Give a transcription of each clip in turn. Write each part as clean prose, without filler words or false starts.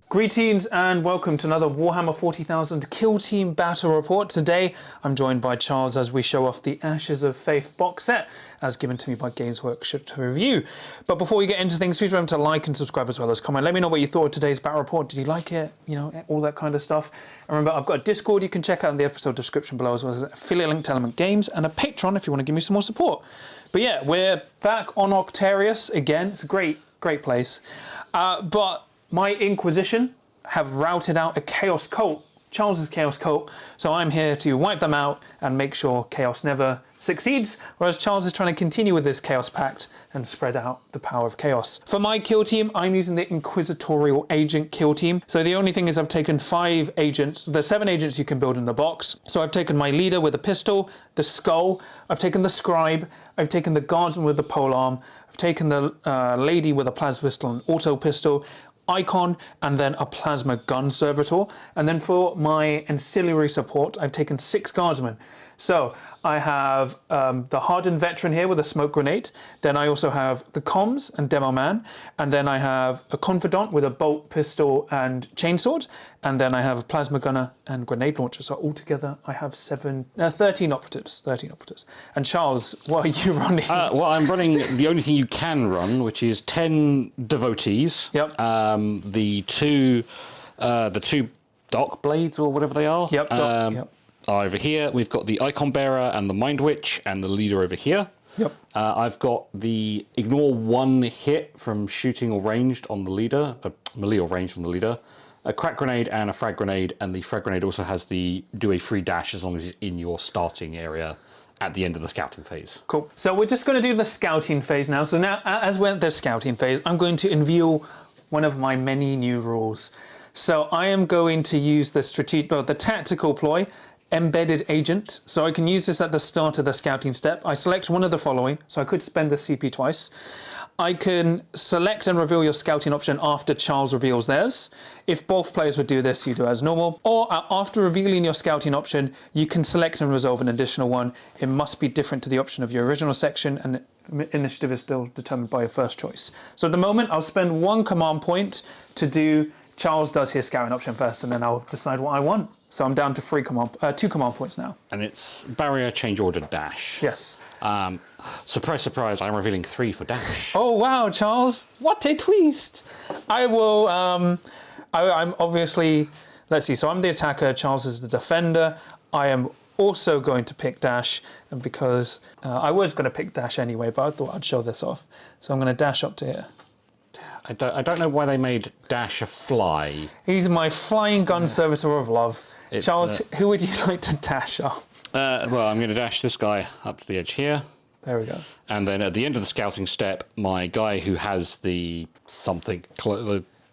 Greetings and welcome to another Warhammer 40,000 Kill Team Battle Report. Today I'm joined by Charles as we show off the Ashes of Faith box set as given to me by Games Workshop to review. But before we get into things, please remember to like and subscribe as well as comment. Let me know what you thought of today's battle report. Did you like it? You know, all that kind of stuff. And remember, I've got a Discord you can check out in the episode description below, as well as an affiliate link to Element Games and a Patreon if you want to give me some more support. But yeah, we're back on Octarius again. It's a great place. But my Inquisition have routed out a Chaos cult, Charles's Chaos cult, so I'm here to wipe them out and make sure Chaos never succeeds, whereas Charles is trying to continue with this Chaos Pact and spread out the power of Chaos. For my kill team, I'm using the Inquisitorial Agent kill team. So the only thing is I've taken 5 agents. There's 7 agents you can build in the box. So I've taken my leader with a pistol, the skull, I've taken the scribe, I've taken the guardsman with the polearm, I've taken the lady with a plasma pistol and auto pistol, Icon, and then a plasma gun servitor. And then for my ancillary support, I've taken 6 guardsmen. So I have the Hardened veteran here with a smoke grenade. Then I also have the comms and demo man. And then I have a Confidant with a bolt pistol and chainsword. And then I have a plasma gunner and grenade launcher. So altogether I have 13 operatives. And Charles, what are you running? Well, I'm running the only thing you can run, which is 10 Devotees. Yep. The two dock blades or whatever they are. Yep. Yep. Over here, we've got the Icon Bearer and the Mindwitch and the leader over here. Yep. I've got the ignore 1 hit from shooting or ranged on the leader, melee or ranged on the leader, a crack grenade and a frag grenade, and the frag grenade also has the do a free dash as long as it's in your starting area at the end of the scouting phase. Cool. So we're just going to do the scouting phase now. So now, as we're at the scouting phase, I'm going to unveil one of my many new rules. So I am going to use the tactical ploy, Embedded Agent. So I can use this at the start of the scouting step. I select one of the following, so I could spend the CP twice. I can select and reveal your scouting option after Charles reveals theirs. If both players would do this, you do as normal. Or after revealing your scouting option, you can select and resolve an additional one. It must be different to the option of your original section, and initiative is still determined by your first choice. So at the moment, I'll spend 1 command point to do Charles does his scouting option first, and then I'll decide what I want. So I'm down to 2 command points now. And it's barrier, change order, dash. Yes. Surprise, surprise, I'm revealing 3 for dash. Oh, wow, Charles. What a twist. I will, I'm obviously, let's see. So I'm the attacker, Charles is the defender. I am also going to pick dash, and because I was going to pick dash anyway, but I thought I'd show this off. So I'm going to dash up to here. I don't know why they made dash a fly. He's my flying gun servitor of love. Charles, who would you like to dash up? Well, I'm going to dash this guy up to the edge here. There we go. And then at the end of the scouting step, my guy who has the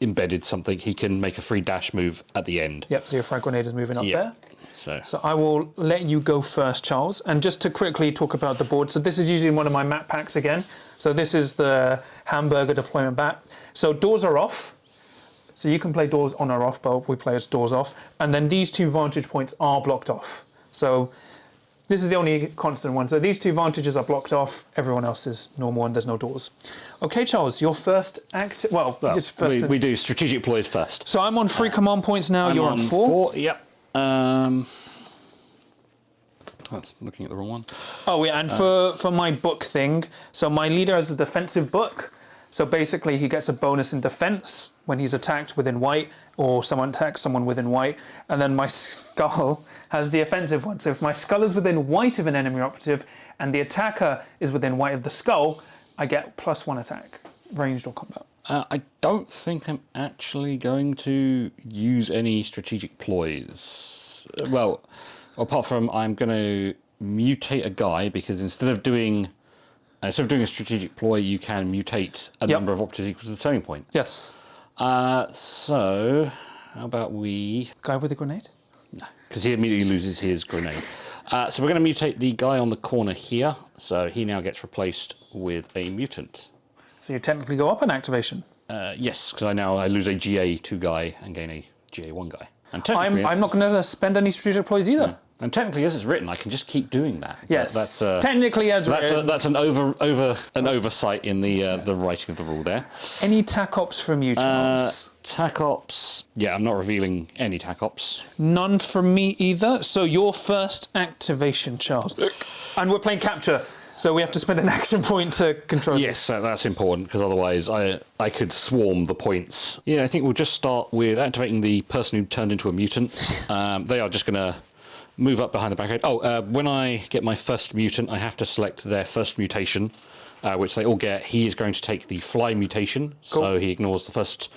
embedded something, he can make a free dash move at the end. Yep, so your frag grenade is moving up there. So I will let you go first, Charles. And just to quickly talk about the board. So this is usually one of my map packs again. So this is the hamburger deployment map. So doors are off. So you can play doors on or off, but we play as doors off. And then these 2 vantage points are blocked off. So this is the only constant one. So these 2 vantages are blocked off. Everyone else is normal and there's no doors. Okay, Charles, your first act. We do strategic ploys first. So I'm on 3 command points now. You're on 4. Yep. That's looking at the wrong one. Oh yeah, and for my book thing, so my leader has a defensive book. So basically he gets a bonus in defense when he's attacked within white, or someone attacks someone within white. And then my skull has the offensive one. So if my skull is within white of an enemy operative and the attacker is within white of the skull, I get +1 attack, ranged or combat. I don't think I'm actually going to use any strategic ploys. Well, apart from I'm going to mutate a guy, because instead of doing a strategic ploy, you can mutate a number of operatives equal to the turning point. Yes. So how about we... Guy with a grenade? No, because he immediately loses his grenade. So we're going to mutate the guy on the corner here. So he now gets replaced with a mutant. So you technically go up an activation? Yes, because I lose a GA2 guy and gain a GA1 guy. And I'm not going to spend any strategic ploys either. And technically, as it's written, I can just keep doing that. Yes, That's technically as written. That's an oversight in the writing of the rule there. Any tac ops from you, Charles? Tac ops. Yeah, I'm not revealing any tac ops. None from me either. So your first activation, Charles. And we're playing capture, so we have to spend an action point to control. Yes, that's important, because otherwise I could swarm the points. Yeah, I think we'll just start with activating the person who turned into a mutant. They are just going to move up behind the barricade. Oh, when I get my first mutant, I have to select their first mutation, which they all get. He is going to take the fly mutation, so he ignores the first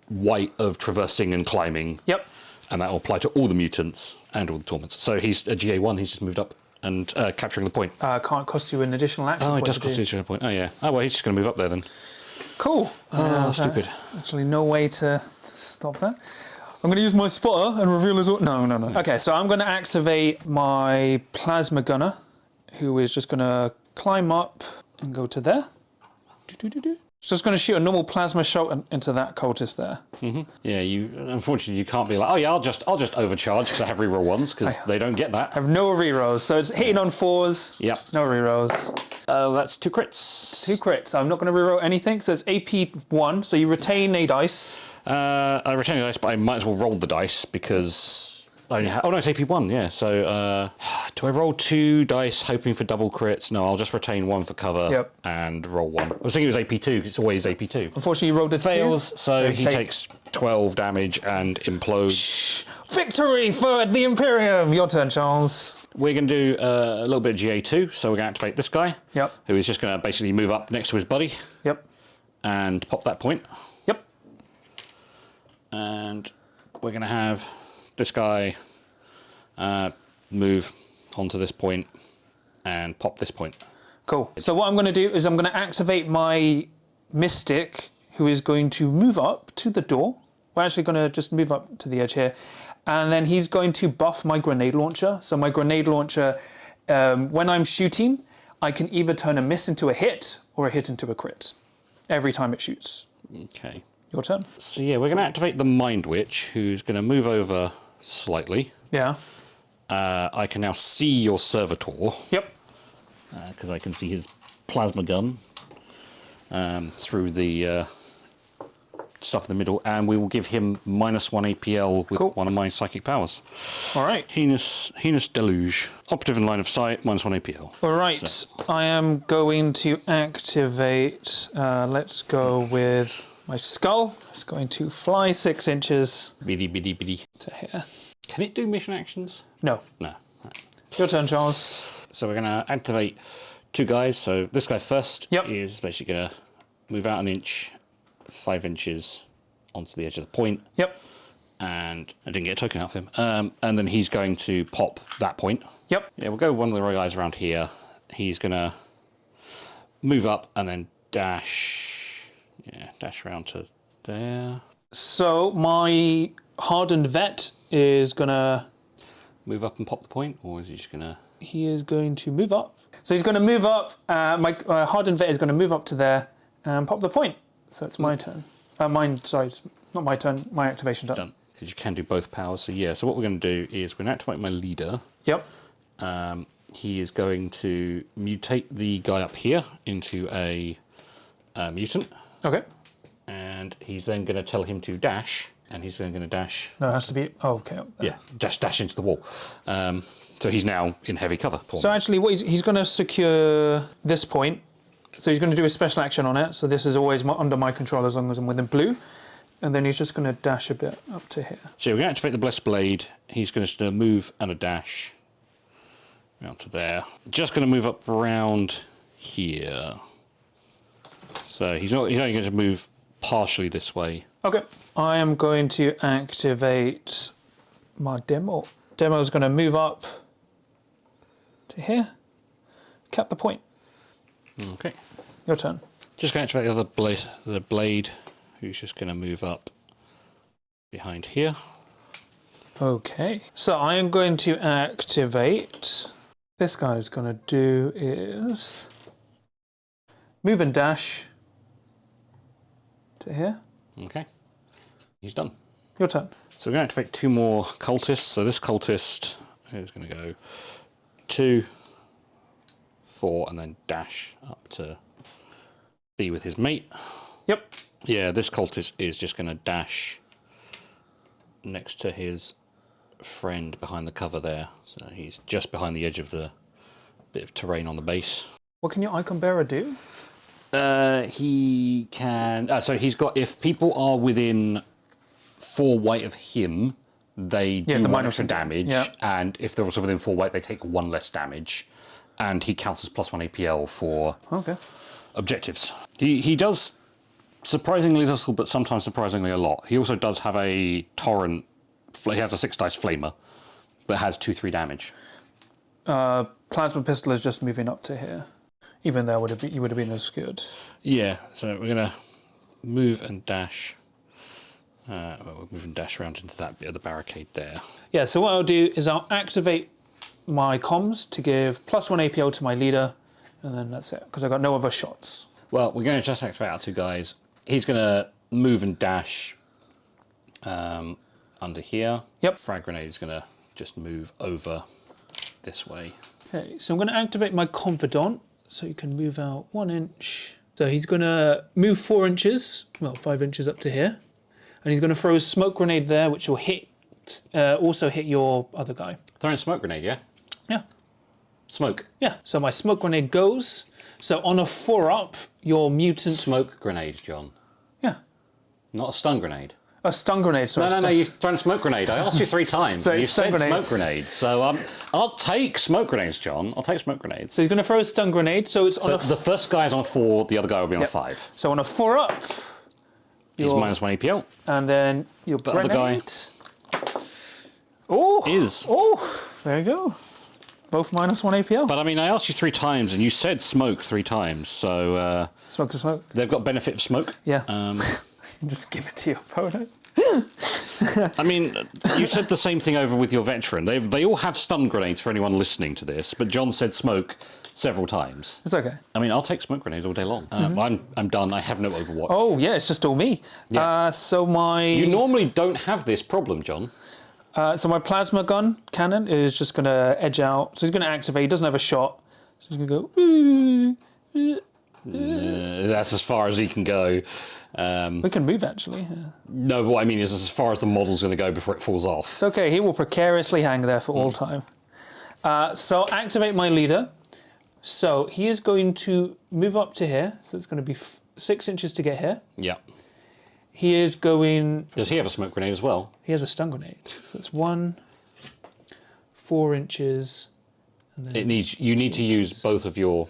white of traversing and climbing. Yep. And that will apply to all the mutants and all the torments. So he's a GA1, he's just moved up and capturing the point. Can't cost you an additional action point. Oh, it does cost you an additional point. Oh, yeah. Oh, well, he's just going to move up there then. Cool. Oh, stupid. Actually, no way to stop that. I'm going to use my spotter and reveal his... No. Okay, so I'm going to activate my plasma gunner, who is just going to climb up and go to there. It's just going to shoot a normal plasma shot into that cultist there. Mm-hmm. Yeah, unfortunately you can't be like, oh yeah, I'll just overcharge because I have reroll ones, because they don't get that. I have no rerolls, so it's hitting on 4s. Yep. No rerolls. That's 2 crits. 2 crits. I'm not going to reroll anything, so it's AP 1, so you retain a dice. I retain a dice, but I might as well roll the dice because I only have... Oh no, it's AP1, yeah. So do I roll 2 dice hoping for double crits? No, I'll just retain 1 for cover and roll 1. I was thinking it was AP2 because it's always AP2. Unfortunately, you rolled a 2. Fails, so he takes 12 damage and implodes. Victory for the Imperium! Your turn, Charles. We're going to do a little bit of GA2, so we're going to activate this guy. Yep. Who is just going to basically move up next to his buddy. Yep. And pop that point. Yep. And we're going to have this guy move onto this point and pop this point. Cool. So what I'm going to do is I'm going to activate my Mystic, who is going to move up to the door. We're actually going to just move up to the edge here. And then he's going to buff my grenade launcher. So my grenade launcher, when I'm shooting, I can either turn a miss into a hit or a hit into a crit every time it shoots. Okay. Your turn. So yeah, we're going to activate the Mindwitch, who's going to move over slightly. Yeah. I can now see your Servitor. Yep. Because I can see his plasma gun through the stuff in the middle, and we will give him -1 APL with one of my psychic powers. All right. Heinous Deluge. Operative in line of sight, -1 APL. All right. So. I am going to activate, let's go with my skull. It's going to fly 6 inches. Biddy. To here. Can it do mission actions? No. No. Right. Your turn, Charles. So we're going to activate 2 guys. So this guy first is basically going to move out an inch, 5 inches onto the edge of the point. Yep. And I didn't get a token out of him. And then he's going to pop that point. Yep. Yeah, we'll go with one of the guys around here. He's going to move up and then dash. Yeah, dash around to there. So my Hardened vet is going to... Move up and pop the point, or is he just going to... He is going to move up. So he's going to move up. My Hardened vet is going to move up to there and pop the point. So it's my turn. Sorry, it's not my turn, my activation turn. Done. Because you can do both powers. So yeah, so what we're going to do is we're going to activate my leader. Yep. He is going to mutate the guy up here into a mutant. Okay. And he's then going to tell him to dash. And he's then going to dash. No, it has to be... Oh, okay. Yeah, dash into the wall. So he's now in heavy cover. So actually, what he's going to secure this point. So he's going to do a special action on it. So this is always under my control as long as I'm within blue. And then he's just going to dash a bit up to here. So we're going to activate the Blessed Blade. He's going to move and a dash out to there. Just going to move up around here. So he's only going to move partially this way. Okay. I am going to activate my demo. Demo is going to move up to here. Cap the point. Okay. Your turn. Just going to activate the blade, who's just going to move up behind here. Okay. So I am going to activate. This guy's going to do is move and dash to here. Okay. He's done. Your turn. So we're going to activate 2 more cultists. So this cultist He's going to go 2, 4, and then dash up to be with his mate. Yep. Yeah, this cultist is just going to dash next to his friend behind the cover there. So he's just behind the edge of the bit of terrain on the base. What can your icon bearer do? He can... so he's got... If people are within 4 white of him, they do the 1 extra damage. Yeah. And if they're also within 4 white, they take 1 less damage. And he counts as +1 APL for objectives. He does surprisingly little, but sometimes surprisingly a lot. He also does have a torrent. He has a 6 dice flamer, but has 2/3 damage. Plasma pistol is just moving up to here. Even there, you would have been as good. Yeah, so we're gonna move and dash. We'll move and dash around into that bit of the barricade there. Yeah. So what I'll do is I'll activate my comms to give +1 APL to my leader, and then that's it because I've got no other shots. Well, we're going to just activate our 2 guys. He's going to move and dash under here. Yep. Frag grenade is going to just move over this way. Okay, so I'm going to activate my Confidant, so you can move out 1 inch. So he's going to move 4 inches, well, 5 inches up to here, and he's going to throw a smoke grenade there, which will hit, also hit your other guy. Throwing a smoke grenade, yeah? Yeah. Smoke. Yeah. So my smoke grenade goes. So on a 4-up, your mutant. Smoke grenade, John. Yeah. Not a stun grenade. A stun grenade, sorry. No, you've thrown a smoke grenade. I asked you 3 times. So and you it's stun said grenades. smoke grenades. So I'll take smoke grenades, John. I'll take smoke grenades. So he's going to throw a stun grenade. So it's on a. The first guy is on a 4, the other guy will be on a 5. So on a 4-up. He's -1 APL. And then your The grenade. other guy Oh. is. Oh, there you go. Both -1 APL. But I mean, I asked you 3 times and you said smoke 3 times. So Smoke to smoke. they've got benefit of smoke. Yeah. Just give it to your opponent. I mean, you said the same thing over with your veteran. They all have stun grenades for anyone listening to this, but John said smoke several times. It's okay. I mean, I'll take smoke grenades all day long. I'm done. I have no Overwatch. Oh, yeah, it's just all me. Yeah. So my... You normally don't have this problem, John. So my plasma gun cannon is just going to edge out. So he's going to activate. He doesn't have a shot. So he's going to go... That's as far as he can go. We can move, actually. Yeah. No, what I mean is as far as the model's going to go before it falls off. It's okay. He will precariously hang there for all time. So I'll activate my leader. So he is going to move up to here. So it's going to be 6 inches to get here. Yeah. He is going... Does he have a smoke grenade as well? He has a stun grenade. So it's 4 inches. And then You need to use both of your...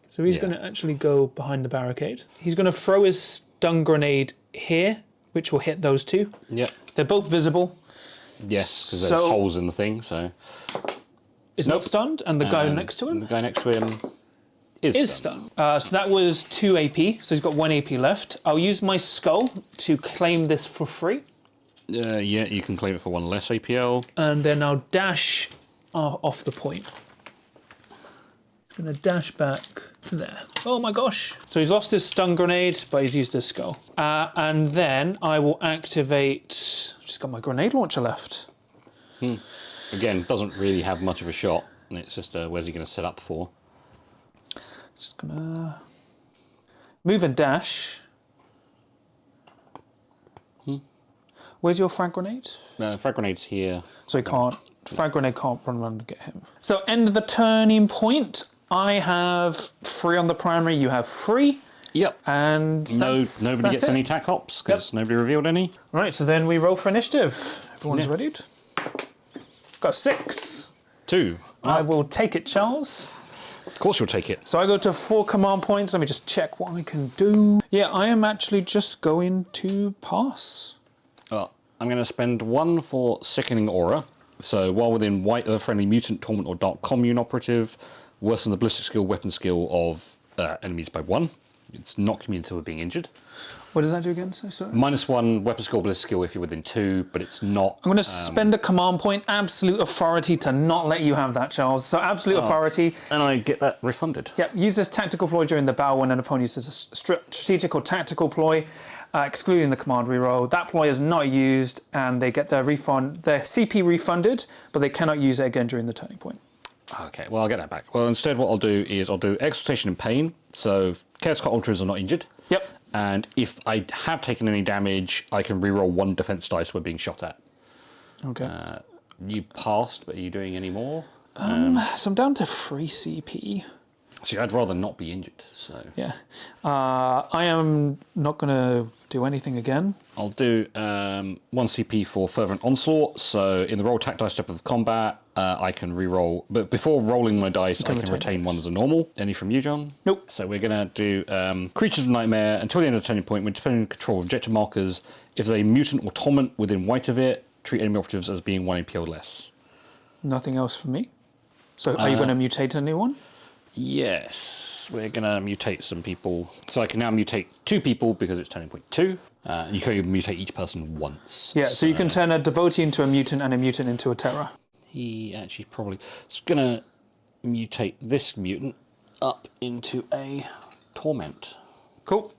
So he's going to actually go behind the barricade. He's going to throw his stun grenade here, which will hit those 2. Yep. They're both visible. Yes, because there's holes in the thing, so... Is not stunned, and the guy next to him The guy next to him is stunned. So that was 2 AP, so he's got 1 AP left. I'll use my skull to claim this for free. Yeah, you can claim it for 1 less APL. And then I'll dash off the point. He's going to dash back to there. Oh my gosh. So he's lost his stun grenade, but he's used his skull. And then I will activate... Just got my grenade launcher left. Again, doesn't really have much of a shot. It's just where's he going to set up for? Just going to move and dash. Where's your frag grenade? Frag grenade's here. So he can't. Frag grenade can't run around to get him. So end of the turning point. I have 3 on the primary. You have 3. Yep. And nobody gets any tac ops because nobody revealed any. Right. So then we roll for initiative. Everyone's ready. Got 6. 2. I will take it, Charles. Of course you'll take it. So I go to 4 command points. Let me just check what I can do. Yeah, I am actually just going to pass. Well, I'm going to spend 1 for Sickening Aura. So while within white earth-friendly mutant, torment, or dark commune operative, worsen the ballistic skill, weapon skill of enemies by 1. It's not cumulative with being injured. What does that do again? Sorry. -1 weapon skill, ballistic skill if you're within 2, but it's not. I'm going to spend a command point, absolute authority, to not let you have that, Charles. So absolute authority. And I get that refunded. Yep. Use this tactical ploy during the battle when an opponent uses a strategic or tactical ploy, excluding the command reroll. That ploy is not used, and they get their CP refunded, but they cannot use it again during the turning point. Okay, well, I'll get that back. Well, instead what I'll do is I'll do Exaltation and Pain, so Chaos Cult Ultras are not injured. Yep. And if I have taken any damage, I can reroll 1 defense dice when being shot at. Okay. You passed, but are you doing any more? So I'm down to 3 CP. See, I'd rather not be injured, so... Yeah. I am not going to do anything again. I'll do 1 CP for Fervent Onslaught, so in the roll attack dice step of combat, I can reroll, but before rolling my dice, I can retain 1 as a normal. Any from you, John? Nope. So we're going to do Creatures of Nightmare until the end of the turning point, when depending on control of objective markers, if there's a mutant or torment within white of it, treat enemy operatives as being 1 AP or less. Nothing else for me. So are you going to mutate anyone? Yes, we're going to mutate some people. So I can now mutate 2 people because it's turning point 2. And you can only mutate each person once. Yeah, so you can turn a Devotee into a mutant and a mutant into a Terror. He actually probably is going to mutate this mutant up into a Torment. Cool.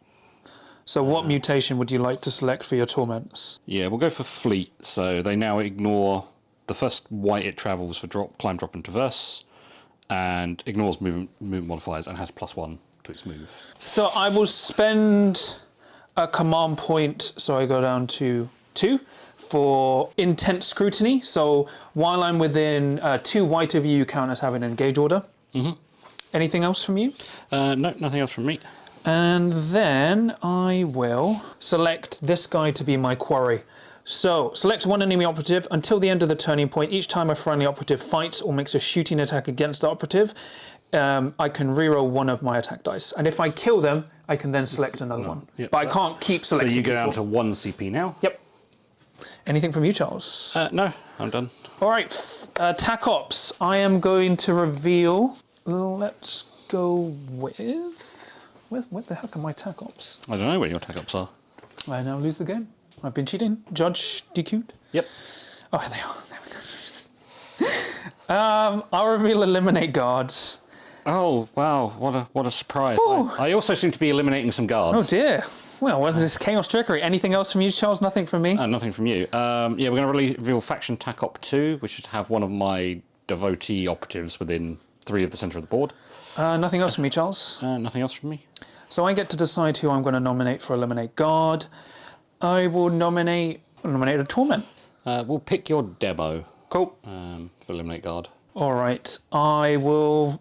So what mutation would you like to select for your Torments? Yeah, we'll go for Fleet. So they now ignore the first white it travels for climb, drop, and traverse, and ignores movement modifiers and has +1 to its move. So I will spend a command point, so I go down to 2, for Intense Scrutiny. So while I'm within 2 white of you, you count as having an engage order. Mm-hmm. Anything else from you? No, nothing else from me. And then I will select this guy to be my quarry. So select 1 enemy operative until the end of the turning point. Each time a friendly operative fights or makes a shooting attack against the operative, I can reroll 1 of my attack dice. And if I kill them, I can then select another one. Yep. But I can't keep selecting So you go down people. to 1 CP now? Yep. Anything from you, Charles? No, I'm done. All right, Tac Ops. I am going to reveal... Let's go with... Where the heck are my Tac Ops? I don't know where your attack ups are. I now lose the game. I've been cheating. Judge DQ'd. Yep. Oh, here they are. There we go. I'll reveal Eliminate Guards. Oh, wow, what a surprise. I also seem to be eliminating some Oh guards. dear. Well, what is this Chaos Trickery? Anything else from you, Charles? Nothing from me? Nothing from you. Yeah, we're going to reveal Faction TAC Op 2, which should have one of my Devotee operatives within 3 of the centre of the board. Nothing else from me, Charles? Nothing else from me. So I get to decide who I'm going to nominate for Eliminate Guard. I will nominate a Torment. We'll pick your demo Cool. for Eliminate Guard. All right. I will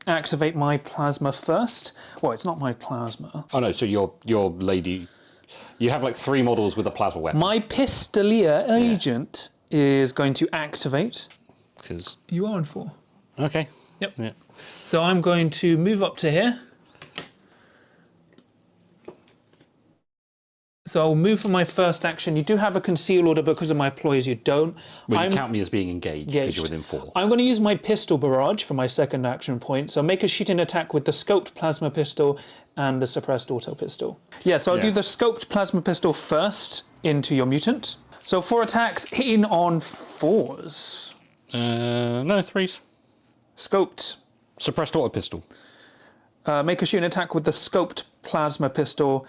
activate my Plasma first. Well, it's not my Plasma. Oh no, so your lady... You have like 3 models with a plasma weapon. My Pistolier Agent is going to activate. Because... You are on 4. Okay. Yep. Yeah. So I'm going to move up to here. So I'll move for my first action. You do have a conceal order because of my ploys, you don't. Well, you count me as being engaged because you're within 4. I'm going to use my pistol barrage for my second action point. So make a shooting attack with the scoped plasma pistol and the suppressed auto pistol. Yeah, so I'll do the scoped plasma pistol first into your mutant. So 4 attacks, hitting on 4s. No, 3s. Scoped. Suppressed auto pistol. Make a shooting attack with the scoped plasma pistol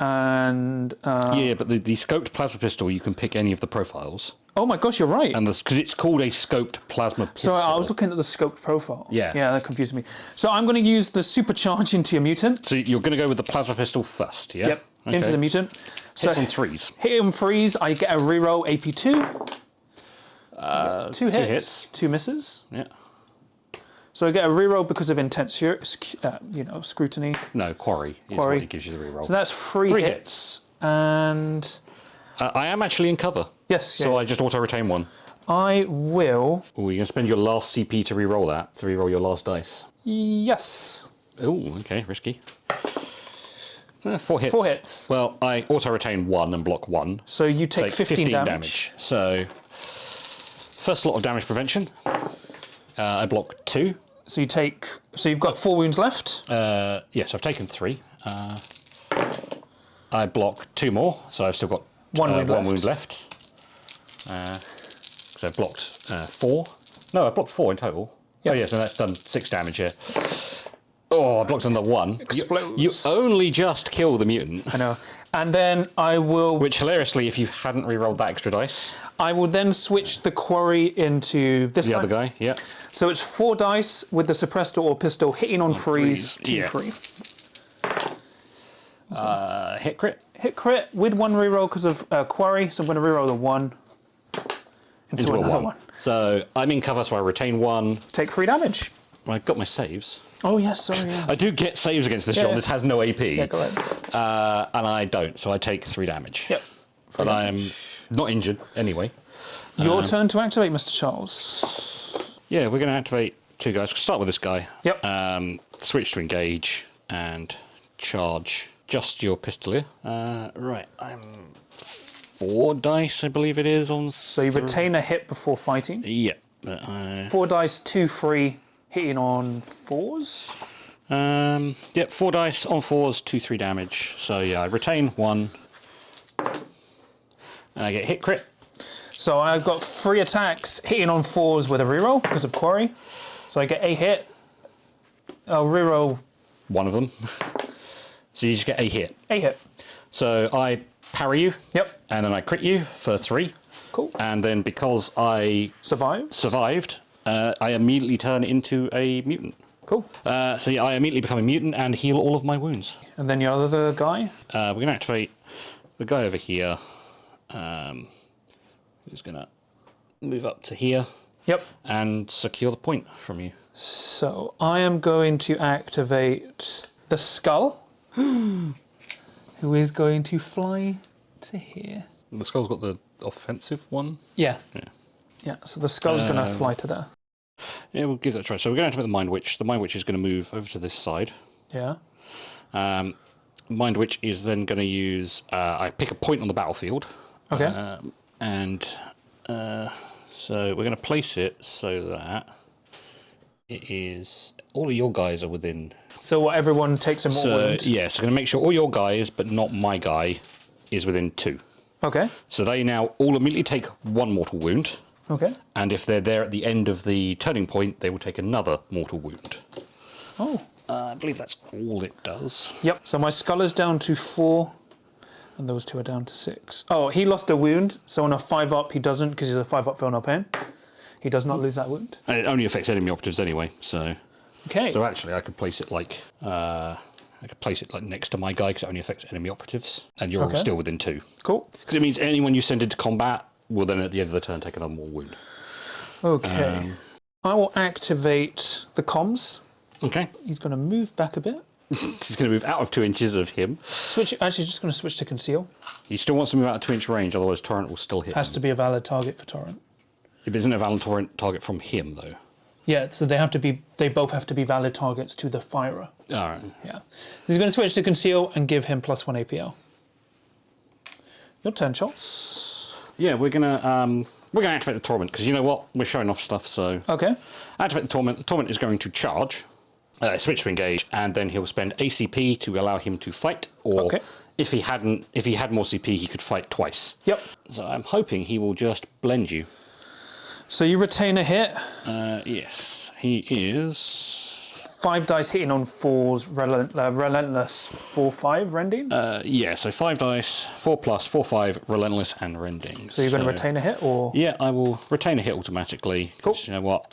and... Yeah, but the scoped plasma pistol, you can pick any of the profiles. Oh my gosh, you're right. And because it's called a scoped plasma pistol. So I was looking at the scoped profile. Yeah. Yeah, that confused me. So I'm going to use the supercharge into your mutant. So you're going to go with the plasma pistol first, yeah? Yep, into the mutant. Hits on 3s. Hit on 3s, I get a reroll AP2. 2 hits, 2 hits. 2 misses. Yeah. So I get a reroll because of intense, scrutiny. No, quarry is what it gives you the reroll. So that's 3 hits. And... I am actually in cover. Yes. So I just auto-retain 1. I will... Oh, you're going to spend your last CP to reroll that, to reroll your last dice. Yes. Oh, okay, risky. 4 hits. 4 hits. Well, I auto-retain 1 and block 1. So you take 15 damage. So, first lot of damage prevention. I block 2. So you take So you've got 4 wounds left. Yes, I've taken 3. I block 2 more, so I've still got 1 wound left. So I've blocked 4. No, I blocked 4 in total. Yep. Oh yeah, so that's done 6 damage here. Oh, I blocked another 1. Explodes. You only just kill the mutant. I know. And then I will... Which, hilariously, if you hadn't re-rolled that extra dice... I will then switch the quarry into this guy. The other guy, yeah. So it's 4 dice with the suppressor or pistol hitting on freeze, 2 free. Hit crit. Hit crit with 1 reroll because of quarry, so I'm going to reroll the 1 into another 1. So I'm in cover, so I retain 1. Take 3 damage. Well, I've got my saves. Oh yes, sorry. Yeah. I do get saves against this job. This has no AP. Yeah, go ahead. And I don't, so I take 3 damage. Yep. But I am not injured anyway. Your turn to activate, Mr. Charles. Yeah, we're going to activate 2 guys. Start with this guy. Yep. Switch to engage and charge just your Pistolier. Right, I'm 4 dice, I believe it is. On so you retain a hit before fighting. Yeah. 4 dice, 2 free, hitting on 4s. Yep, 4 dice on 4s, 2/3 damage. So yeah, I retain 1. And I get hit crit. So I've got 3 attacks hitting on 4s with a reroll because of quarry. So I get a hit. I'll reroll 1 of them. So you just get a hit. A hit. So I parry you. Yep. And then I crit you for 3. Cool. And then because I survived, I immediately turn into a mutant. Cool. So yeah, I immediately become a mutant and heal all of my wounds. And then your other guy? We're going to activate the guy over here. Who's going to move up to here. Yep. And secure the point from you. So I am going to activate the Skull, who is going to fly to here. The Skull's got the offensive one? Yeah. Yeah, so the Skull's going to fly to there. Yeah, we'll give that a try. So we're going to activate the Mindwitch. The Mindwitch is going to move over to this side. Yeah. Mindwitch is then going to use... I pick a point on the battlefield. Okay. So we're going to place it so that it is... All of your guys are within... So what, everyone takes a mortal wound? Yeah, so I'm going to make sure all your guys, but not my guy, is within 2. Okay. So they now all immediately take 1 mortal wound. Okay. And if they're there at the end of the turning point, they will take another mortal wound. Oh. I believe that's all it does. Yep. So my Skull is down to 4, and those 2 are down to 6. Oh, he lost a wound, so on a 5-up he doesn't, because he's a 5-up feel no pain. He does not lose that wound. And it only affects enemy operatives anyway, so... Okay. So actually I could place it like... next to my guy, because it only affects enemy operatives, and you're all still within 2. Cool. Because it means anyone you send into combat will then at the end of the turn take another more wound. Okay. I will activate the comms. Okay. He's going to move back a bit. He's going to move out of 2 inches of him. Actually, just going to switch to conceal. He still wants to move out of 2-inch range, otherwise Torrent will still hit Has him. to be a valid target for Torrent. It isn't a valid Torrent target from him, though. Yeah, so they both have to be valid targets to the firer. All right. Yeah. So he's going to switch to conceal and give him +1 APL. Your turn, Charles. Yeah, we're gonna activate the Torment, because you know what? We're showing off stuff, so... Okay. Activate the Torment. The Torment is going to charge, switch to engage, and then he'll spend ACP to allow him to fight, or if he had more CP, he could fight twice. Yep. So I'm hoping he will just blend you. So you retain a hit. Yes, he is... 5 dice hitting on 4s, relentless 4/5 rending. Yeah, so 5 dice, 4+, 4/5, relentless and rending. So you're going to retain a hit, or? Yeah, I will retain a hit automatically. Cool. You know what?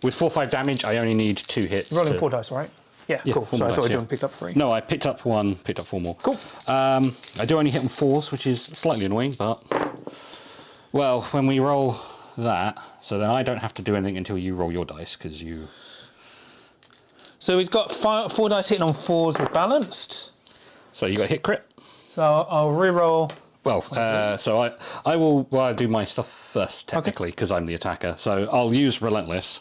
With 4/5 damage, I only need 2 hits. Rolling 4 dice, right? Yeah, cool. So I thought you picked up 3. No, I picked up 1, picked up 4 more. Cool. I do only hit on 4s, which is slightly annoying, but... Well, when we roll that, so then I don't have to do anything until you roll your dice, because you... So he's got 4 dice hitting on 4s with balanced. So you got a hit crit. So I'll re-roll. Well, so I will do my stuff first, technically, because I'm the attacker. So I'll use Relentless.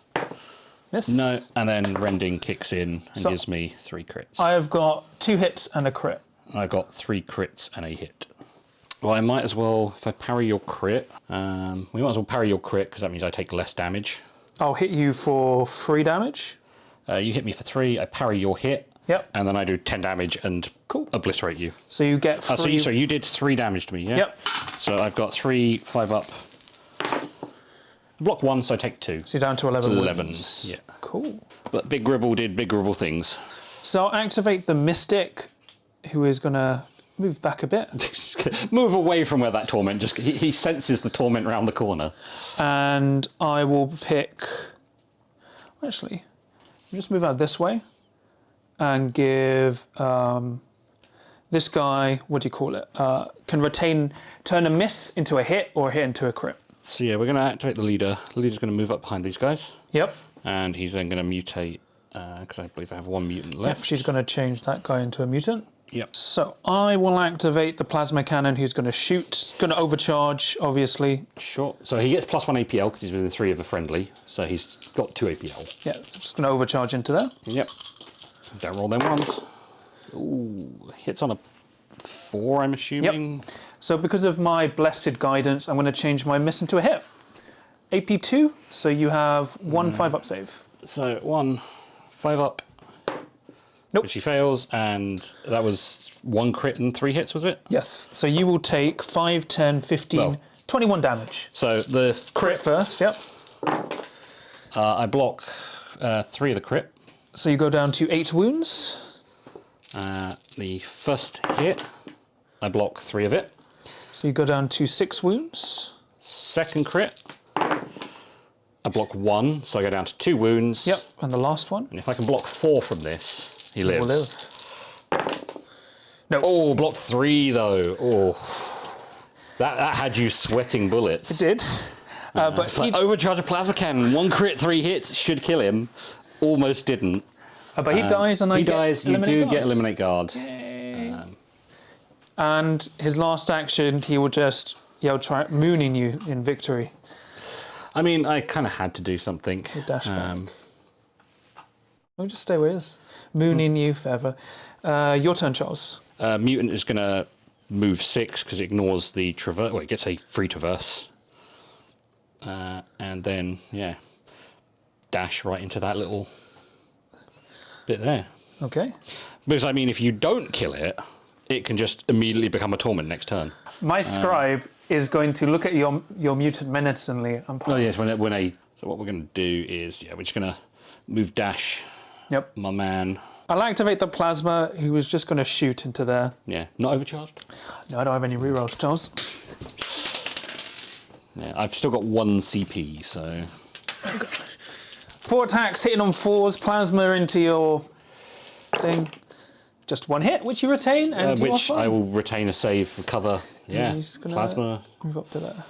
Miss. No, and then Rending kicks in and gives me 3 crits. I have got 2 hits and a crit. I got 3 crits and a hit. Well, I might as well, if I parry your crit, we might as well parry your crit, because that means I take less damage. I'll hit you for 3 damage. You hit me for 3. I parry your hit. Yep. And then I do 10 damage and obliterate you. So you get 3... so you did 3 damage to me, yeah? Yep. So I've got 3, 5 up. Block 1, so I take 2. So you're down to 11 11, wounds. yeah. Cool. But Big Gribble did Big Gribble things. So I'll activate the Mystic, who is going to move back a bit. Move away from where that torment, he senses the torment around the corner. And I will pick... Actually, just move out this way and give this guy, what do you call it? Can turn a miss into a hit or a hit into a crit. So yeah, we're going to activate the leader. The leader's going to move up behind these guys. Yep. And he's then going to mutate, because I believe I have 1 mutant left. Yep, she's going to change that guy into a mutant. Yep. So I will activate the plasma cannon, who's going to shoot. It's going to overcharge, obviously. Sure. So he gets +1 APL because he's within 3 of a friendly. So he's got 2 APL. Yeah, it's just going to overcharge into there. Yep. Don't roll them ones. Ooh, hits on a 4, I'm assuming. Yep. So because of my blessed guidance, I'm going to change my miss into a hit. AP 2, so you have 1 5-up save. So 1 5-up. Nope. Which he fails, and that was 1 crit and 3 hits, was it? Yes. So you will take 5, 10, 15, 21 damage. So the Crit first, yep. I block 3 of the crit. So you go down to 8 wounds. The first hit, I block 3 of it. So you go down to 6 wounds. Second crit, I block 1, so I go down to 2 wounds. Yep, and the last one. And if I can block 4 from this, he lives. Will live. No. Oh, block 3 though. Oh, that had you sweating bullets. It did. But It's like overcharge a plasma cannon. 1 crit, 3 hits should kill him. Almost didn't. but he dies, and I get dies. You do get eliminate guard. And his last action, he will just try mooning you in victory. I mean, I kind of had to do something. Dash back. We'll just stay with us. Mooning you forever. Your turn, Charles. Mutant is going to move 6 because it ignores the traverse. Well, it gets a free traverse. And then, yeah, dash right into that little bit there. Okay. Because, I mean, if you don't kill it, it can just immediately become a torment next turn. My scribe is going to look at your mutant menacingly. Oh, yes, so what we're going to do is, we're just going to move dash. Yep. My man. I'll activate the plasma, who was just going to shoot into there. Yeah, not overcharged? No, I don't have any rerolls, Charles. Yeah, I've still got 1 CP, so... 4 attacks, hitting on 4s, plasma into your thing. Just 1 hit, which you retain, and which I will retain a save for cover. Yeah, he's just gonna plasma. Move up to there.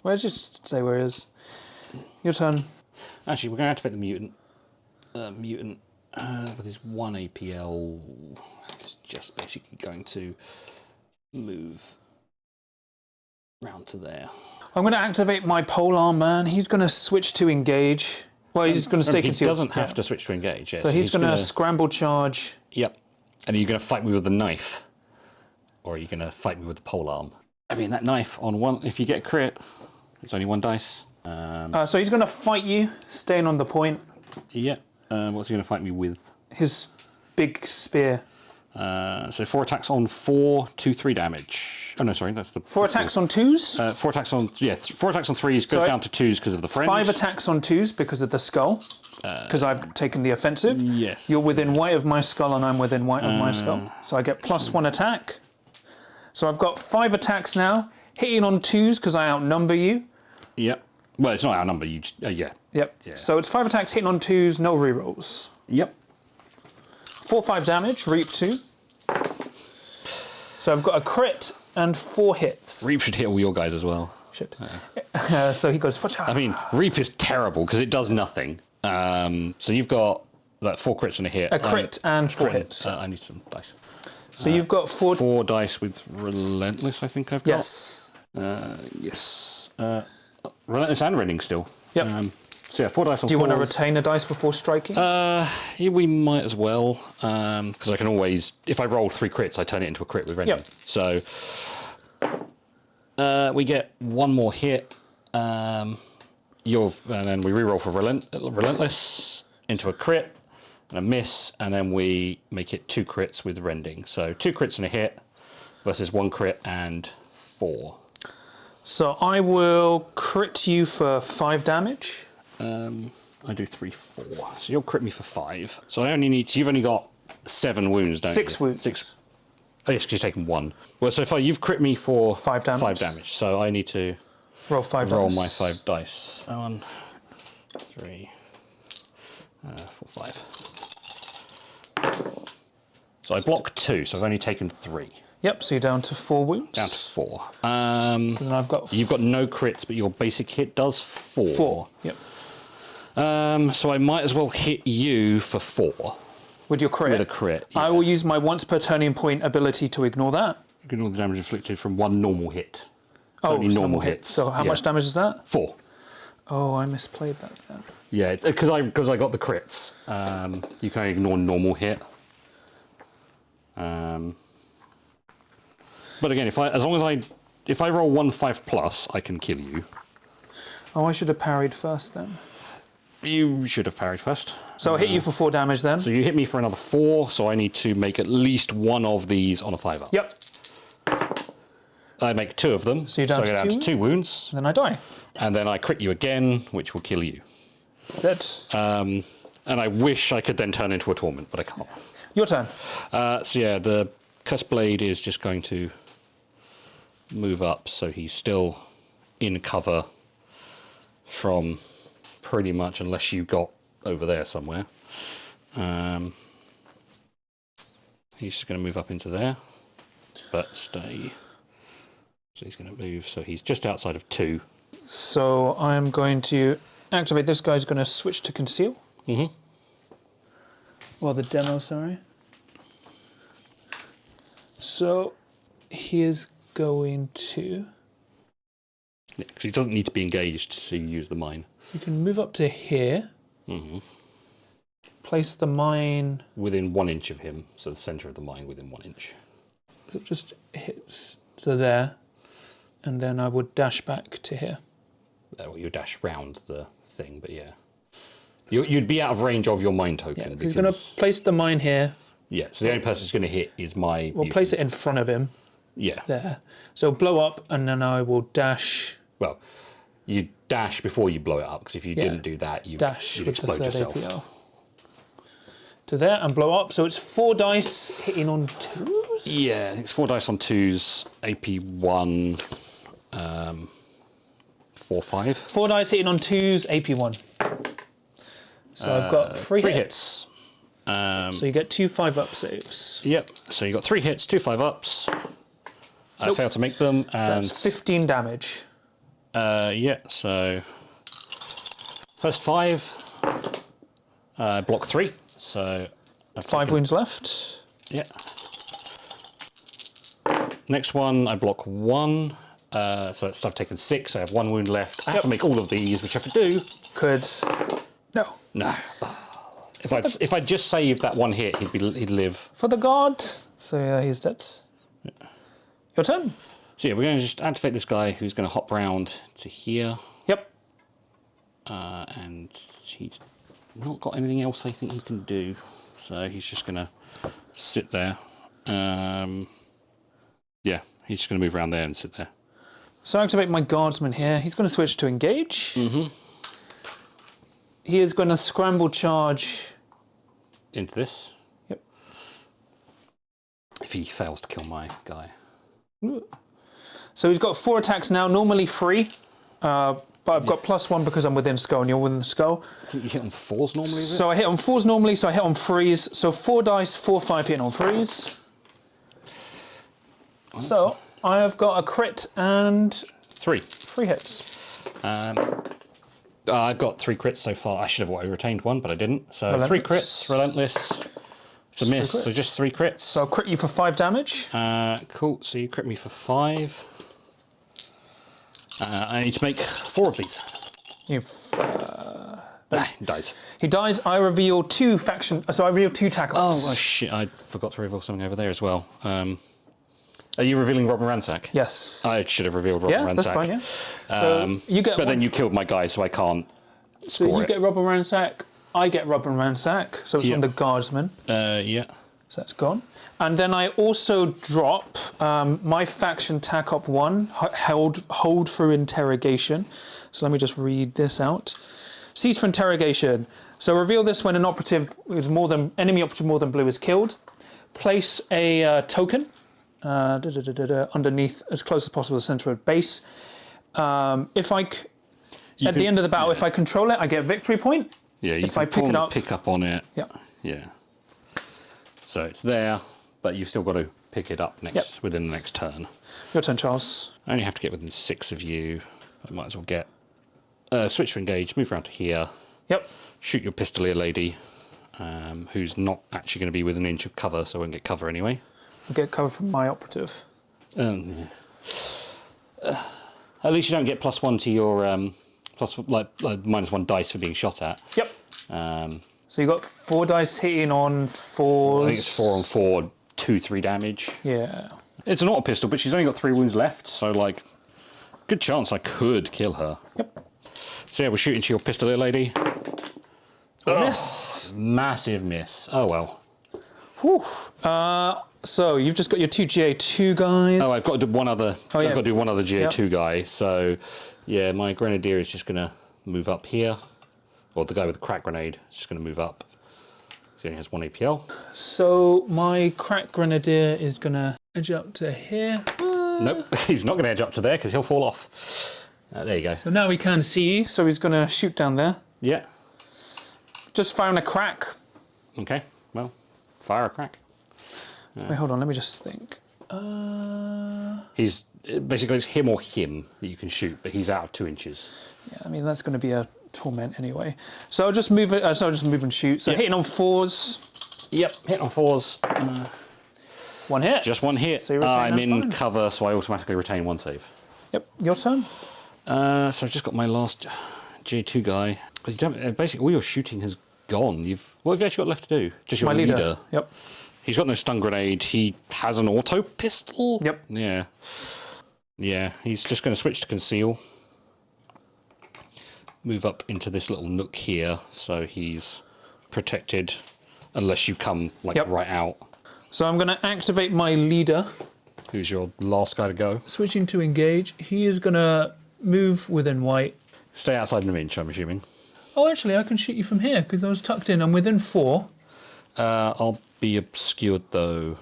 Well, just say where he is. Your turn. Actually, we're going to activate the mutant. Mutant with his 1 APL is just basically going to move round to there. I'm going to activate my polearm man. He's going to switch to engage. Well, he's just going to stay concealed. He doesn't have to switch to engage. Yeah, so he's going to scramble charge. Yep. And are you going to fight me with the knife? Or are you going to fight me with the polearm? I mean, that knife on 1, if you get a crit, it's only 1 dice. So he's going to fight you, staying on the point. Yep. What's he going to fight me with? His big spear. So 4 attacks on 4, 2, 3 damage. Oh no, sorry, that's the 4 attacks on 2s. 4 attacks on 4 attacks on 3s goes down to 2s because of the friend. 5 attacks on 2s because of the skull. Because I've taken the offensive. Yes. You're within white of my skull, and I'm within white of my skull. So I get +1 attack. So I've got 5 attacks now, hitting on 2s because I outnumber you. Yep. Well, it's not outnumber you. Yeah. Yep. Yeah. So it's 5 attacks, hitting on 2s, no rerolls. Yep. 4, 5 damage, reap 2. So I've got a crit and 4 hits. Reap should hit all your guys as well. Shit. So he goes, I mean, Reap is terrible because it does nothing. So you've got 4 crits and a hit. A crit and 4 hits. I need some dice. So you've got 4 dice with Relentless, I think I've got. Yes. Yes. Relentless and Rending still. Yep. So yeah, 4 dice on 4s. Do you want to retain a dice before striking? Yeah, we might as well, because I can always, if I roll 3 crits, I turn it into a crit with Rending. Yep. So we get 1 more hit. and then we reroll for relentless into a crit and a miss, and then we make it 2 crits with rending. So 2 crits and a hit versus 1 crit and 4. So I will crit you for 5 damage. I do 3, 4. So you'll crit me for 5. So I only need. So you've only got 7 wounds, don't you? 6 wounds. 6. Oh yes, because you've taken 1. Well, so far you've crit me for 5 damage. 5 damage. So I need to roll 5 roll dice. my 5 dice. 1, 3, 4, 5. So I block 2. So I've only taken 3. Yep. So you're down to 4 wounds. Down to 4. So then I've got. You've got no crits, but your basic hit does 4. 4. Yep. So I might as well hit you for 4. With your crit. With a crit. Yeah. I will use my once per turning point ability to ignore that. Ignore the damage inflicted from 1 normal hit. It's Oh, only it's normal hits. So how much damage is that? 4. Oh, I misplayed that then. Yeah, because I got the crits. You can ignore normal hit. But again, if I roll 1 5 plus, I can kill you. Oh, I should have parried first then. You should have parried first. So I'll hit you for 4 damage then. So you hit me for another 4, so I need to make at least 1 of these on a 5-up. Yep. I make 2 of them, so you're down, I go down to 2 wounds. Then I die. And then I crit you again, which will kill you. Dead. And I wish I could then turn into a torment, but I can't. Your turn. So yeah, the Cursed Blade is just going to move up, so he's still in cover from pretty much, unless you got over there somewhere. He's just going to move up into there, but stay. So he's going to move, so he's just outside of 2. So I'm going to activate. This guy's going to switch to conceal. Mm-hmm. Well, the demo, sorry. So he is going to. Yeah, because he doesn't need to be engaged to use the mine. So you can move up to here. Mm-hmm. Place the mine within 1 inch of him, so the center of the mine within 1 inch. So it just hits to there, and then I would dash back to here. Well, you dash round the thing, but yeah. You'd be out of range of your mine token. Yeah, so he's going to place the mine here. Yeah, so the only person who's going to hit is my... We'll place it in front of him. Yeah. There. So blow up, and then I will dash. Well, you dash before you blow it up, because if you didn't do that, you'd explode yourself. APO. To there, and blow up. So it's 4 dice hitting on 2s? Yeah, I think it's 4 dice on 2s, AP1, 4, 5. 4 dice hitting on 2s, AP1. So I've got 3 hits. So you get 2 5-up saves. Yep, so you got 3 hits, 2 5-ups. I failed to make them. So that's 15 damage. Yeah, so first 5, block 3. So I've 5 wounds left. Yeah. Next one, I block 1. So I've taken 6. I have 1 wound left. I have to make all of these, which I could do. No. No. If I just saved that 1 hit, he'd live. For the god. So yeah, he's dead. Yeah. Your turn. So yeah, we're going to just activate this guy who's going to hop round to here. Yep. And he's not got anything else I think he can do. So he's just going to sit there. Yeah, he's just going to move around there and sit there. So I activate my guardsman here. He's going to switch to engage. Mm-hmm. He is going to scramble charge into this. Yep. If he fails to kill my guy. So he's got 4 attacks now, normally 3. But I've got +1 because I'm within skull and you're within the skull. I think you hit on 4s normally, is it? So I hit on 4s normally, so I hit on 3s. So 4 dice, 4, 5 hitting on 3s. So I have got a crit and 3 hits. I've got 3 crits so far. I should have retained 1, but I didn't. So Relentless. 3 crits, relentless. It's a miss, so just 3 crits. So I'll crit you for 5 damage. Cool, so you crit me for 5. I need to make 4 of these. He dies. He dies. I reveal 2 faction. So I reveal 2 tackles. Oh shit! I forgot to reveal something over there as well. Are you revealing Rob and Ransack? Yes. I should have revealed Rob and Ransack. That's fine, yeah. So you get but then you killed my guy, so I can't score So you it. get Rob and Ransack, I get Rob and Ransack, so it's on the Guardsman. Yeah. So that's gone. And then I also drop my faction tack up 1, hold for interrogation. So let me just read this out. Cease for interrogation. So reveal this when an operative is enemy operative more than blue is killed. Place a token underneath as close as possible to the center of base. If I at the end of the battle, if I control it, I get a victory point. Yeah, you if can I pick it up, pick up on it. Yeah. Yeah. So it's there, but you've still got to pick it up within the next turn. Your turn, Charles. I only have to get within 6 of you. I might as well get switch to engage, move around to here. Yep. Shoot your Pistolier lady, who's not actually going to be within an inch of cover, so I won't get cover anyway. I'll get cover from my operative. At least you don't get +1 to your -1 dice for being shot at. Yep. So you got 4 dice hitting on 4s. I think it's 4 on 4, 2-3 damage. Yeah. It's an auto pistol, but she's only got 3 wounds left, so like, good chance I could kill her. Yep. So yeah, we're shooting to your Pistolier lady. Miss. Massive miss. Oh well. Whew. So you've just got your 2 GA2 guys. Oh, I've got to do one other. Oh, yeah. I've got to do one other GA2 guy. So yeah, my grenadier is just gonna move up here, or the guy with the crack grenade is just gonna move up. He only has 1 APL. So my crack grenadier is gonna edge up to here. Nope, he's not gonna edge up to there because he'll fall off. There you go. So now he can see you, so he's gonna shoot down there. Yeah. Just firing a crack. Okay. Well, fire a crack. Wait, hold on, let me just think. He's basically it's him or him that you can shoot, but he's out of 2 inches. Yeah, I mean that's going to be a torment anyway. So I'll just move it. So I'll just move and shoot. So hitting on 4s. Yep, hit on 4s. 1 hit. Just 1 hit. So you retain I'm that in fine. cover, so I automatically retain 1 save. Yep. Your turn. So I've just got my last J2 guy. But you don't, basically, all your shooting has gone. What have you actually got left to do? Just your My leader. Yep. He's got no stun grenade. He has an auto pistol. Yep. Yeah. Yeah, he's just going to switch to conceal. Move up into this little nook here, so he's protected unless you come like right out. So I'm going to activate my leader. Who's your last guy to go? Switching to engage. He is going to move within white. Stay outside an inch, I'm assuming. Oh, actually, I can shoot you from here because I was tucked in. I'm within 4. I'll be obscured though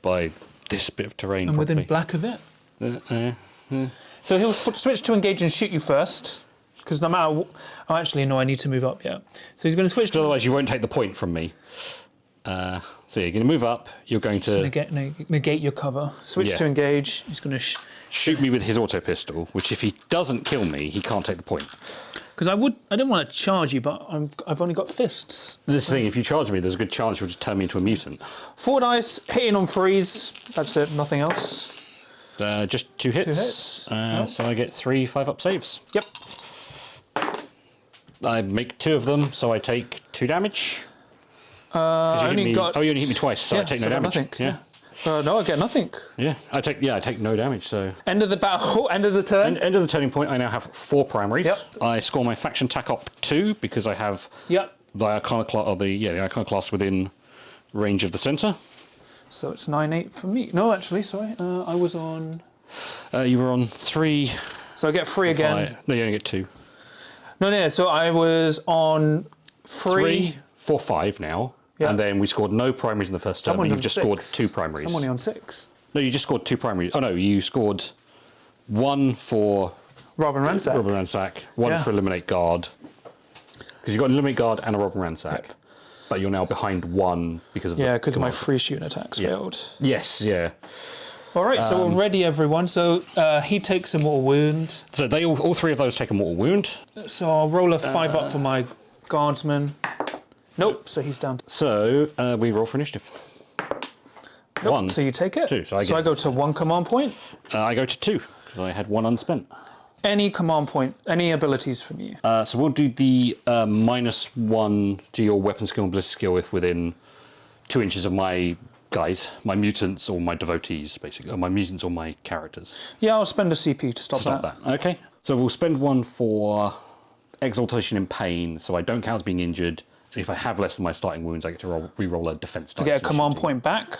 by this bit of terrain. I'm within black of it. So he'll switch to engage and shoot you first. Because no matter oh, actually, no, I need to move up, yeah. So he's going to switch to... Otherwise, you won't take the point from me. So you're going to move up. You're going to... negate your cover. Switch to engage. He's going to... shoot me with his auto pistol, which if he doesn't kill me, he can't take the point. Because I didn't want to charge you, but I've only got fists. This thing, if you charge me, there's a good chance you'll just turn me into a mutant. 4 dice, hitting on 3s. That's it, nothing else. Just 2 hits. So I get 3 5-up saves. Yep. I make 2 of them, so I take 2 damage. You only hit me twice, so I take no damage. Nothing. Yeah. No, I get nothing. Yeah, I take no damage. So end of the battle, end of the turn. End of the turning point. I now have 4 primaries. Yep. I score my faction tack up 2 because I have the iconoclast, the iconoclast within range of the center. So it's 9-8 for me. No, actually, sorry. I was on. You were on 3. So I get 3 again. 5. No, you only get 2. No. So I was on 3, 4, 5 now. Yeah. And then we scored no primaries in the first turn, and you've just scored 2 primaries. I'm only on 6. No, you just scored 2 primaries. Oh no, you scored 1 for Rob and Ransack. 1 for Eliminate Guard. Because you've got an Eliminate Guard and a Rob and Ransack. Yep. But you're now behind 1 because of because my free shooting attacks failed. Yes, yeah. All right, so we're ready, everyone. So he takes a mortal wound. So they all 3 of those take a mortal wound. So I'll roll a 5 up for my guardsman. Nope, so he's down. So we roll for initiative. Nope, 1. So you take it. 2. So I go to 1 command point. I go to 2 because I had 1 unspent. Any command point, any abilities from you. So we'll do the -1 to your weapon skill and ballistic skill if within 2 inches of my guys, my mutants or my devotees, basically, or my mutants or my characters. Yeah, I'll spend a CP to stop that. Okay, so we'll spend one for exaltation in pain, so I don't count as being injured. And if I have less than my starting wounds, I get to re-roll a defense dice. I get a command point back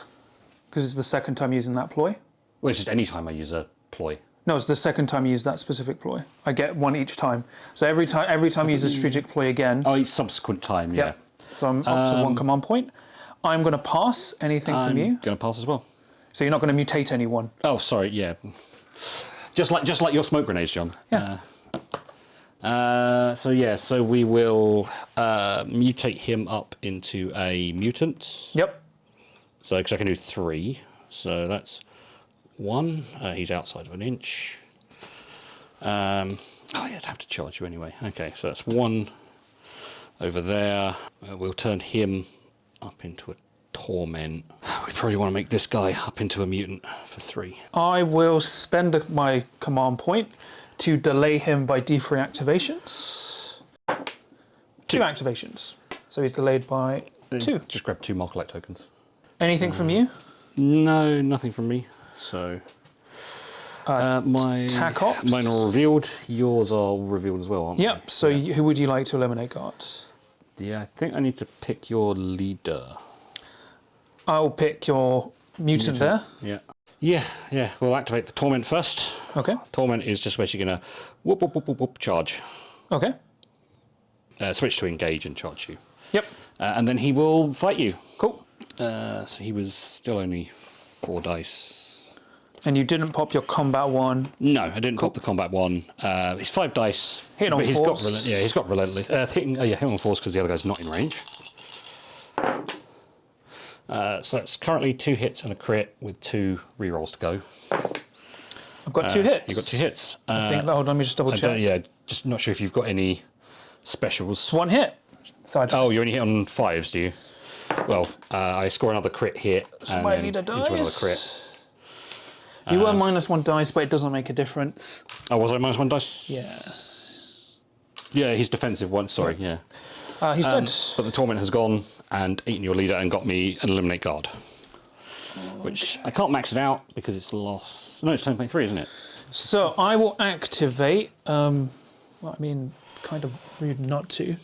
because it's the second time using that ploy. Well, it's just any time I use a ploy. No, it's the second time you use that specific ploy. I get one each time. So every time you use a strategic ploy again. Oh, each subsequent time, yeah. So I'm up to one command point. I'm going to pass anything from you. I'm going to pass as well. So you're not going to mutate anyone. Oh, sorry, yeah. Just like your smoke grenades, John. Yeah. So we will mutate him up into a mutant. Yep. So, because I can do 3. So that's 1. He's outside of an inch. Oh, yeah, I'd have to charge you anyway. Okay, so that's 1 over there. We'll turn him up into a torment. We probably want to make this guy up into a mutant for 3. I will spend my command point to delay him by D3 activations. 2 activations. So he's delayed by 2. Just grab 2 Mark-Light tokens. Anything from you? No, nothing from me. So my Tac Ops? mine are revealed. Yours are revealed as well, aren't Yep. they? So who would you like to eliminate, guard? Yeah, I think I need to pick your leader. I'll pick your mutant there. Yeah. We'll activate the Torment first. Okay. Torment is just basically going to whoop, charge. Okay. Switch to engage and charge you. Yep. And then he will fight you. Cool. So he was still only 4 dice. And you didn't pop your combat 1. No, I didn't pop the combat 1. He's 5 dice. Hitting on he's force. He's got relentless. Hitting on force because the other guy's not in range. So that's currently 2 hits and a crit with 2 rerolls to go. I've got 2 hits. You've got 2 hits. I think, hold on, let me just double check. Yeah, just not sure if you've got any specials. It's 1 hit. So Oh, you only hit on 5s, do you? Well, I score another crit hit. So my leader into another dies. crit. You were -1 dice, but it doesn't make a difference. Oh, was I -1 dice? Yeah. Yeah, he's defensive one. Sorry, yeah. He's dead. But the torment has gone and eaten your leader and got me an eliminate guard. Which I can't max it out because it's lost. No, it's 10.3, isn't it? So I will activate, well, I mean, kind of rude not to,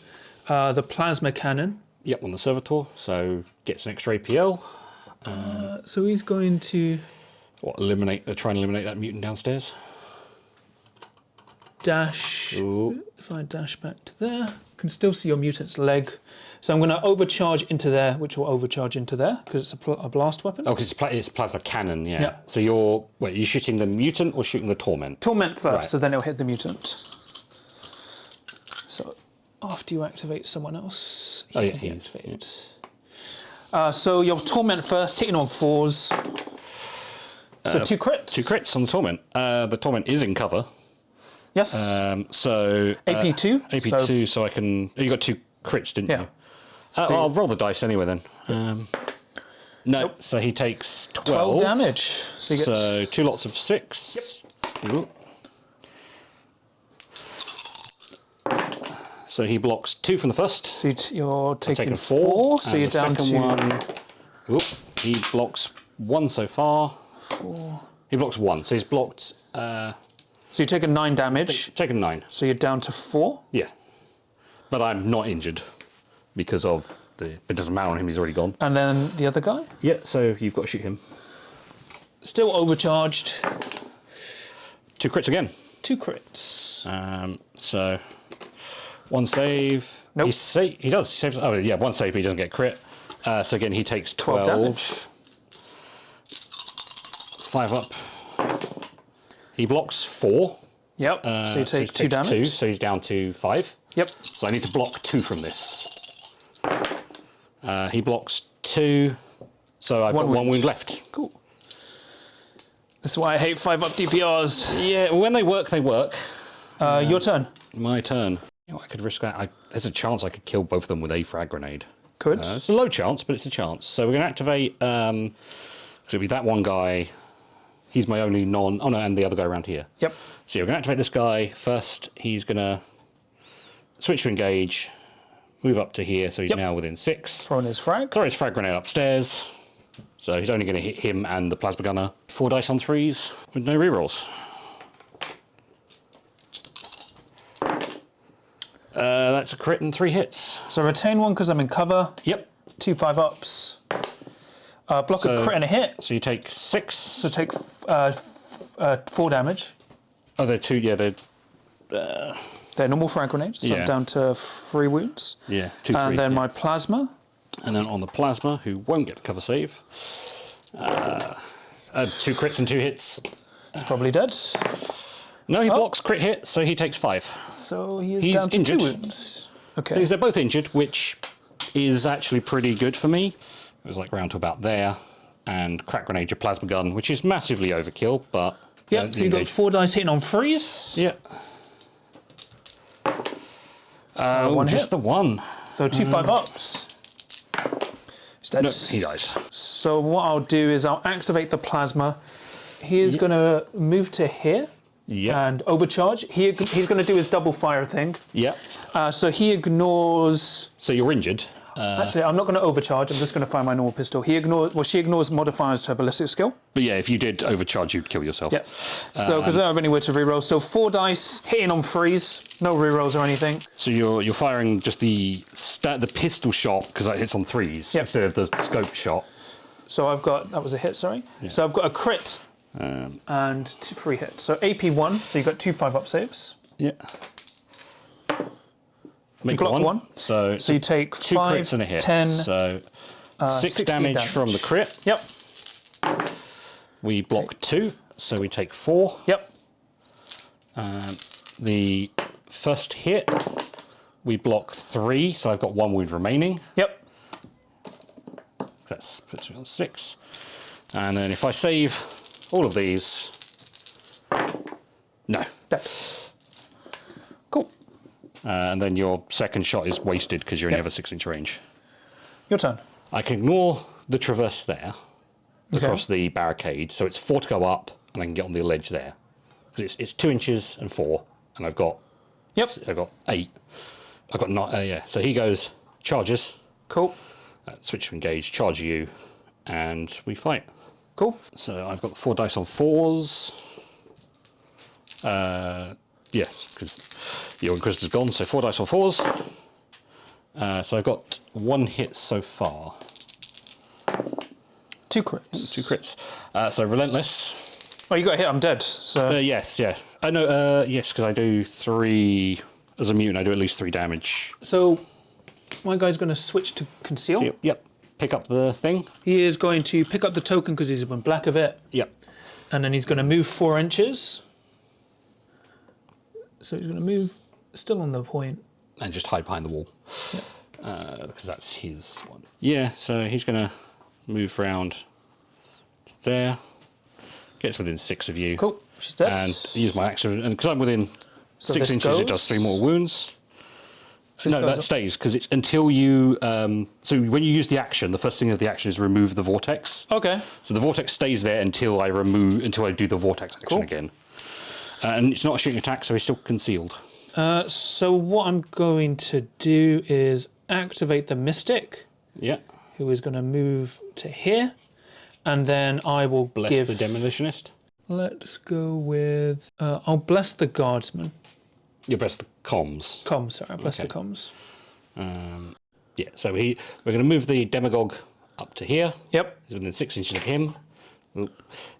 the plasma cannon. Yep, on the Servitor, so gets an extra APL. So he's going to Try and eliminate that mutant downstairs. dash. Ooh. If I dash back to there, I can still see your mutant's leg. So I'm going to overcharge into there, which will overcharge into there because it's a blast weapon. Oh, because it's plasma cannon, yeah. Yeah. So you're shooting the mutant or shooting the torment? Torment first, Right. so then it'll hit the mutant. So after you activate someone else, he can be activated. So your torment first, hitting on 4s. So 2 crits. 2 crits on the torment. The torment is in cover. Yes. So AP2. AP2, so I can. You got 2 crits, didn't you? I'll roll the dice anyway then. No, nope. So he takes 12 damage. So, you get 2 lots of 6. Yep. So he blocks 2 from the first. So you're taking 4. So you're down to one. Oop, he blocks 1 so far. 4. He blocks 1, so he's blocked. So you're taking 9 damage. Taken 9. So you're down to 4. Yeah, but I'm not injured because of it doesn't matter on him. He's already gone. And then the other guy. Yeah, so you've got to shoot him. Still overcharged. 2 crits again. 2 crits. So 1 save. Nope. He does. He saves. Oh yeah, 1 save. But he doesn't get crit. So again, he takes 12 damage. 5 up. He blocks 4. Yep. So you take 2 damage. 2, so he's down to 5. Yep. So I need to block 2 from this. He blocks 2. So I've got 1 wound left. Cool. This is why I hate 5-up DPRs. Yeah, when they work, they work. Your turn. My turn. You know, I could risk that. There's a chance I could kill both of them with a frag grenade. Could. It's a low chance, but it's a chance. So we're going to activate. So it'll be that one guy. He's my only non. Oh no, and the other guy around here. Yep. So we're going to activate this guy first. He's going to switch to engage, move up to here. So he's now within 6. Throwing his frag. Throw his frag grenade upstairs. So he's only going to hit him and the plasma gunner. 4 dice on 3s with no rerolls. That's a crit and 3 hits. So retain 1 because I'm in cover. Yep. 2 5-ups. Block a crit and a hit. So you take 6. So take 4 damage. Oh, they're 2, yeah, They're normal frag grenades, so I'm down to 3 wounds. Yeah, 2, 3. And then my plasma. And then on the plasma, who won't get cover save, 2 crits and 2 hits. He's probably dead. No, he blocks crit hit, so he takes 5. So he's He's down to injured. 2 wounds. Okay. Because they're both injured, which is actually pretty good for me. It was like round to about there. And crack grenade your plasma gun, which is massively overkill, but... Yep, so you've got 4 dice hitting on 3s. Yeah. One just hit. the 1. So 2 5-ups. He's dead. No, he dies. So what I'll do is I'll activate the plasma. He is going to move to here and overcharge. He's going to do his double fire thing. Yeah. So he ignores... So you're injured. Actually, I'm not going to overcharge. I'm just going to fire my normal pistol. She ignores modifiers to her ballistic skill. But yeah, if you did overcharge, you'd kill yourself. Yep. So, because I don't have anywhere to reroll. So 4 dice, hitting on 3s, no rerolls or anything. So you're firing just the pistol shot, because that hits on 3s, instead of the scope shot. So I've got, that was a hit, sorry. Yeah. So I've got a crit and 3 hits. So AP 1, so you've got 2 5-up saves. Yeah. Make block 1. So you take 2 5, crits and a hit. 10, so 6 damage from the crit. Yep. We block 2, so we take 4. Yep. The first hit, we block 3, so I've got 1 wound remaining. Yep. That's 6. And then if I save all of these, no. Dead. Cool. And then your second shot is wasted because you only have a 6-inch range. Your turn. I can ignore the traverse there across the barricade, so it's 4 to go up, and I can get on the ledge there. Because it's 2 inches and 4, and I've got 8. I've got 9. Yeah. So he goes charges. Cool. Switch to engage, charge you, and we fight. Cool. So I've got the 4 dice on 4s. Yes, because your Inquisitor's gone, so 4 dice on 4s. So I've got 1 hit so far. 2 crits. 2 crits. So Relentless. Oh, you got a hit, I'm dead. So Yes, yeah. I know, yes, because I do 3, as a mutant, I do at least 3 damage. So my guy's going to switch to conceal. So, yep. Pick up the thing. He is going to pick up the token because he's in black of it. Yep. And then he's going to move 4 inches. So he's going to move still on the point. And just hide behind the wall. Yep. Because that's his one. Yeah, so he's going to move round there. Gets within 6 of you. Cool. She's dead. And use my action. And because I'm within 6 inches, it does 3 more wounds. No, that stays, because it's until you... so when you use the action, the first thing of the action is remove the vortex. Okay. So the vortex stays there until I do the vortex action again. And it's not a shooting attack, so he's still concealed. So what I'm going to do is activate the Mystic. Yeah. Who is going to move to here. And then I will bless the Demolitionist. Let's go with... I'll bless the Guardsman. You bless the comms. Comms, sorry. I'll bless the comms. Yeah, so we're going to move the Demagogue up to here. Yep. He's within 6 inches of him.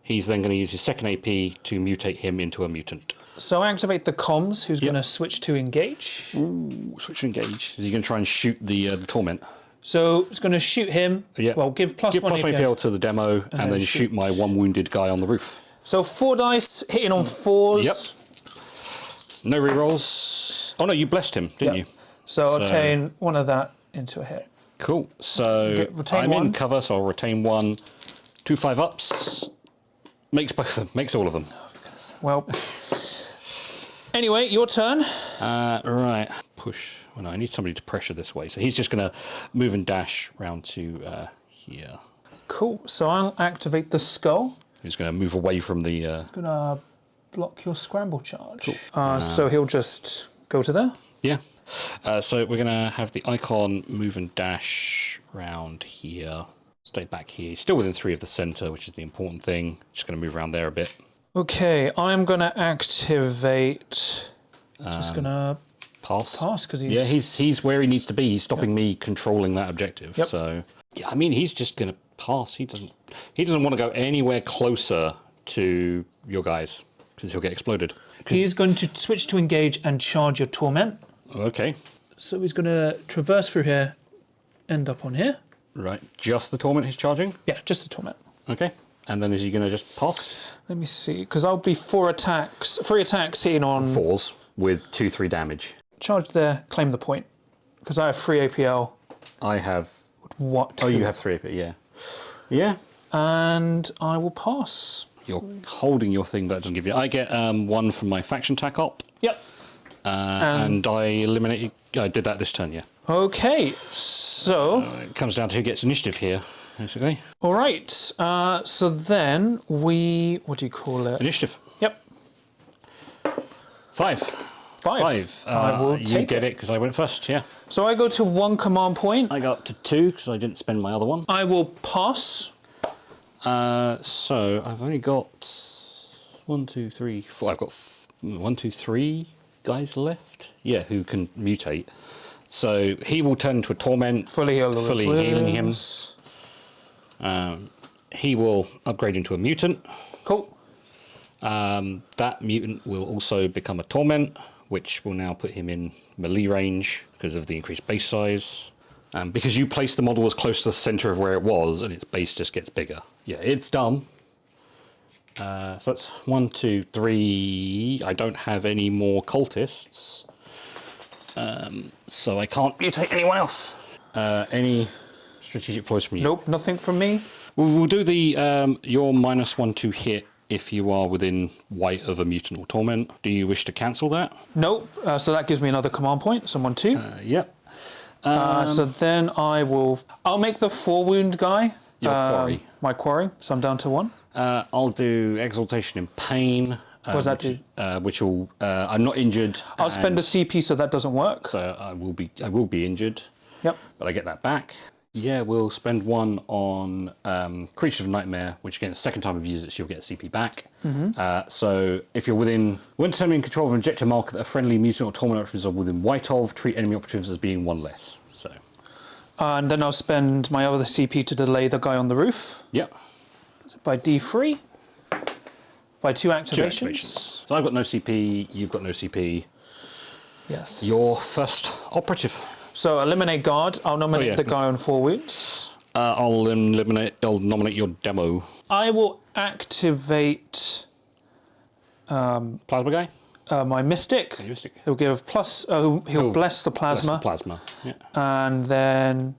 He's then going to use his second AP to mutate him into a mutant. So I activate the comms, who's going to switch to engage. Ooh, switch to engage. Is he going to try and shoot the Torment? So it's going to shoot him. Yeah. Well, give plus 1 APL to the demo, and then shoot my 1 wounded guy on the roof. So 4 dice, hitting on 4s. Yep. No rerolls. Oh no, you blessed him, didn't you? So I'll retain 1 of that into a hit. Cool. So I'm in cover, so I'll retain 1. 2 5-ups. Makes both of them. Makes all of them. Well. Anyway, your turn. Right. Push. Well, no, I need somebody to pressure this way. So he's just going to move and dash round to here. Cool. So I'll activate the skull. He's going to move away from the... He's going to block your scramble charge. Cool. So he'll just go to there. Yeah. So we're going to have the icon move and dash round here. Stay back here. He's still within 3 of the center, which is the important thing. Just going to move around there a bit. Okay, I'm going to activate. Just going to Pass because yeah, he's where he needs to be. He's stopping me controlling that objective. Yep. So yeah, I mean, he's just going to pass. He doesn't want to go anywhere closer to your guys because he'll get exploded. He is going to switch to engage and charge your torment. Okay. So he's going to traverse through here, end up on here. Right, just the torment he's charging? Yeah, just the torment. Okay. And then is he going to just pass? Let me see, because I'll be 3 attacks hitting on 4s with 2/3 damage. Charge there, claim the point, because I have 3 APL. I have. What? Oh, you have 3 APL. Yeah. Yeah. And I will pass. You're holding your thing, but it doesn't give you. I get 1 from my faction tac op. Yep. And I eliminated. I did that this turn. Yeah. Okay, so It comes down to who gets initiative here, basically. all right. So then what do you call it? Initiative. Yep. 5. 5. I will You take get it because I went first. Yeah. So I go to 1 command point. I got up to 2 because I didn't spend my other one. I will pass. So I've only got 1, 2, 3, 4. I've got 1, 2, 3 guys left. Yeah, who can mutate. So he will turn into a torment, Fully healing him. He will upgrade into a mutant. Cool. That mutant will also become a torment, which will now put him in melee range because of the increased base size. Because you place the model as close to the center of where it was, and its base just gets bigger. Yeah, it's done. So that's 1, 2, 3. I don't have any more cultists. So I can't mutate anyone else. Any strategic ploys from you? Nope, nothing from me. We'll do the your -1 to hit if you are within white of a mutant or torment. Do you wish to cancel that? Nope. So that gives me another command point. So 1, 2. Yep. So then I'll make the 4 wound guy. Your quarry. My quarry. So I'm down to 1. I'll do exaltation in pain. What does that do? Which will I'm not injured. I'll spend a CP so that doesn't work. So I will be injured. Yep. But I get that back. Yeah, we'll spend 1 on Creature of Nightmare, which again, the second time I've used it, she'll get CP back. So if you're when determining control of an objective marker that a friendly mutant or torment operatives are within white of, treat enemy operatives as being 1 less. So. And then I'll spend my other CP to delay the guy on the roof. Yep. So by D3. By 2 activations. 2 activations. So I've got no CP, you've got no CP. Yes. Your first operative. So eliminate guard. I'll nominate the guy on 4 wounds. I'll nominate your demo. I will activate Plasma guy? my mystic. He'll give plus. He'll bless the plasma. Bless the plasma. Yeah. And then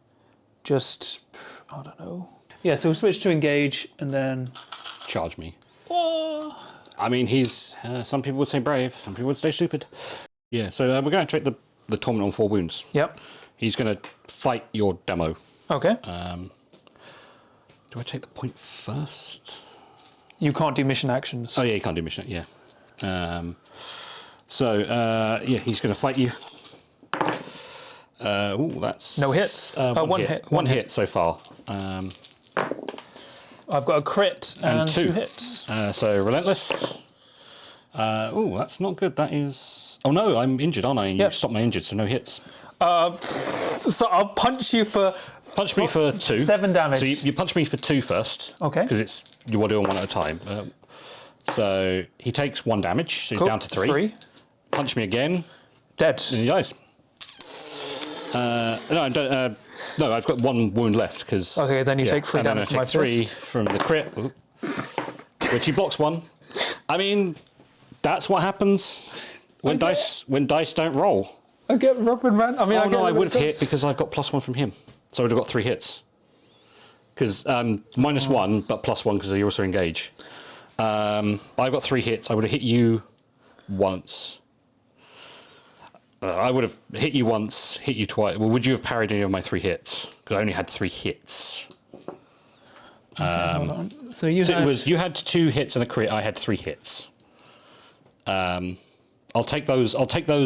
just I don't know. Yeah. So we'll switch to engage and then Charge me. I mean, he's. Some people would say brave. Some people would say stupid. Yeah. So we're going to activate the torment on 4 wounds. Yep. He's going to fight your demo. Okay. Do I take the point first? You can't do mission actions. Oh yeah, you can't do mission. Yeah. Yeah, he's going to fight you. That's no hits. One hit. One hit so far. I've got a crit and 2 2 hits. So relentless. That's not good. That is. Oh no, I'm injured, aren't I? You stopped my injured, so no hits. So I'll punch you for. Punch me for 2. 7 damage. So you punch me for 2 first. Okay. Because you want to do them 1 at a time. So he takes 1 damage, so he's down to 3. Punch me again. Dead. And he dies. No, I don't. No, I've got 1 wound left because. Okay, then you take 3 damage from my 3 fist. from the crit, which he blocks 1. I mean, that's what happens when dice don't roll. I get rough and ran. I mean, I would have hit because I've got +1 from him, so I would have got 3 hits. Because -1, but +1 because you also engage. I've got 3 hits. I would have hit you once. I would have hit you once, hit you twice. Well, would you have parried any of my 3 hits? Because I only had 3 hits. Hold on. So you had 2 hits and a crit. I had 3 hits. I'll take those.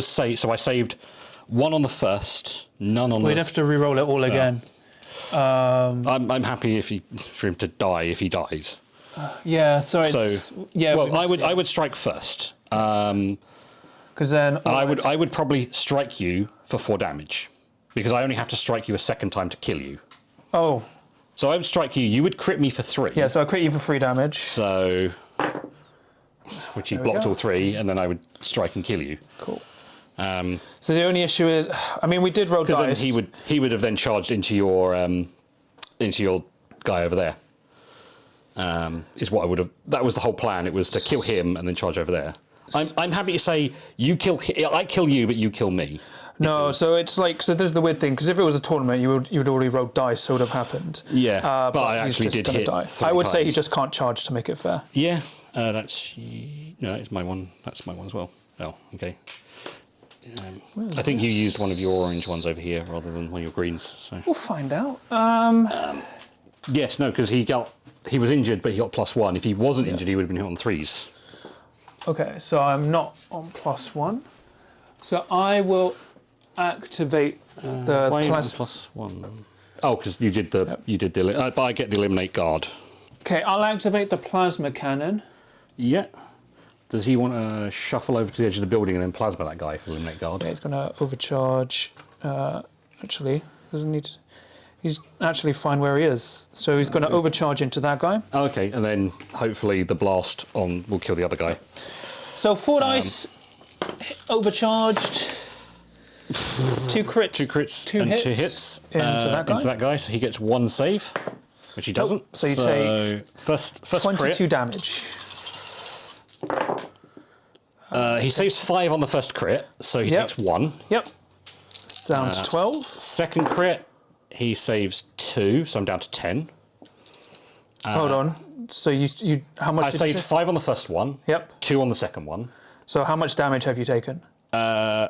So I saved 1 on the first, none on the. We'd have to re-roll it all again. I'm happy for him to die if he dies. Yeah, so it's... yeah, well, I would strike first. Because then... I would probably strike you for 4 damage. Because I only have to strike you a second time to kill you. Oh. So I would strike you, you would crit me for 3. Yeah, so I crit you for 3 damage. So... which he blocked all 3, and then I would strike and kill you. Cool. So the only issue is... I mean, we did roll dice. Then he would have then charged into your guy over there. Is what I would have... That was the whole plan. It was to kill him and then charge over there. I'm happy to say I kill you, but you kill me. No, so it's like, so this is the weird thing, because if it was a tournament, you would already roll dice, so it would have happened. Yeah, but I actually did hit die. I would say he just can't charge to make it fair. Yeah, that's my one. That's my one as well. Oh, okay. I think you used one of your orange ones over here rather than one of your greens. So. We'll find out. Yes, no, because he was injured, but he got +1. If he wasn't injured, he would have been hit on 3s. Okay, so I'm not on +1. So I will activate the plasma. +1. Oh, because you did the but I get the eliminate guard. Okay, I'll activate the plasma cannon. Yeah. Does he want to shuffle over to the edge of the building and then plasma that guy for eliminate guard? Yeah, he's going to overcharge. Actually, doesn't need to, he's actually fine where he is. So he's going to overcharge into that guy. Oh, okay, and then hopefully the blast will kill the other guy. So 4 dice, overcharged. 2 crits. 2 crits. 2 and hits. 2 hits into that guy. So he gets 1 save, which he doesn't. So you take first 22 crit. damage. He saves 5 on the first crit, so he takes 1. Yep. It's down to 12. Second crit, he saves 2, so I'm down to 10. Hold on. So you how much? I saved 5 on the first one. Yep. 2 on the second one. So how much damage have you taken? 5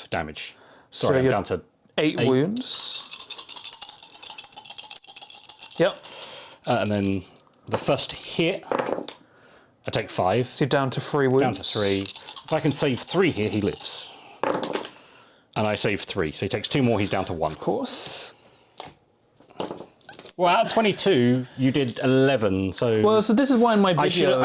damage. So Sorry, I'm you're down to 8 wounds. Yep. And then the first hit, I take 5. So you're down to 3 wounds. Down to 3. If I can save 3 here, he lives. And I save 3, so he takes 2 more. He's down to 1. Of course. Well, out of 22, you did 11. So well, so this is why in my videos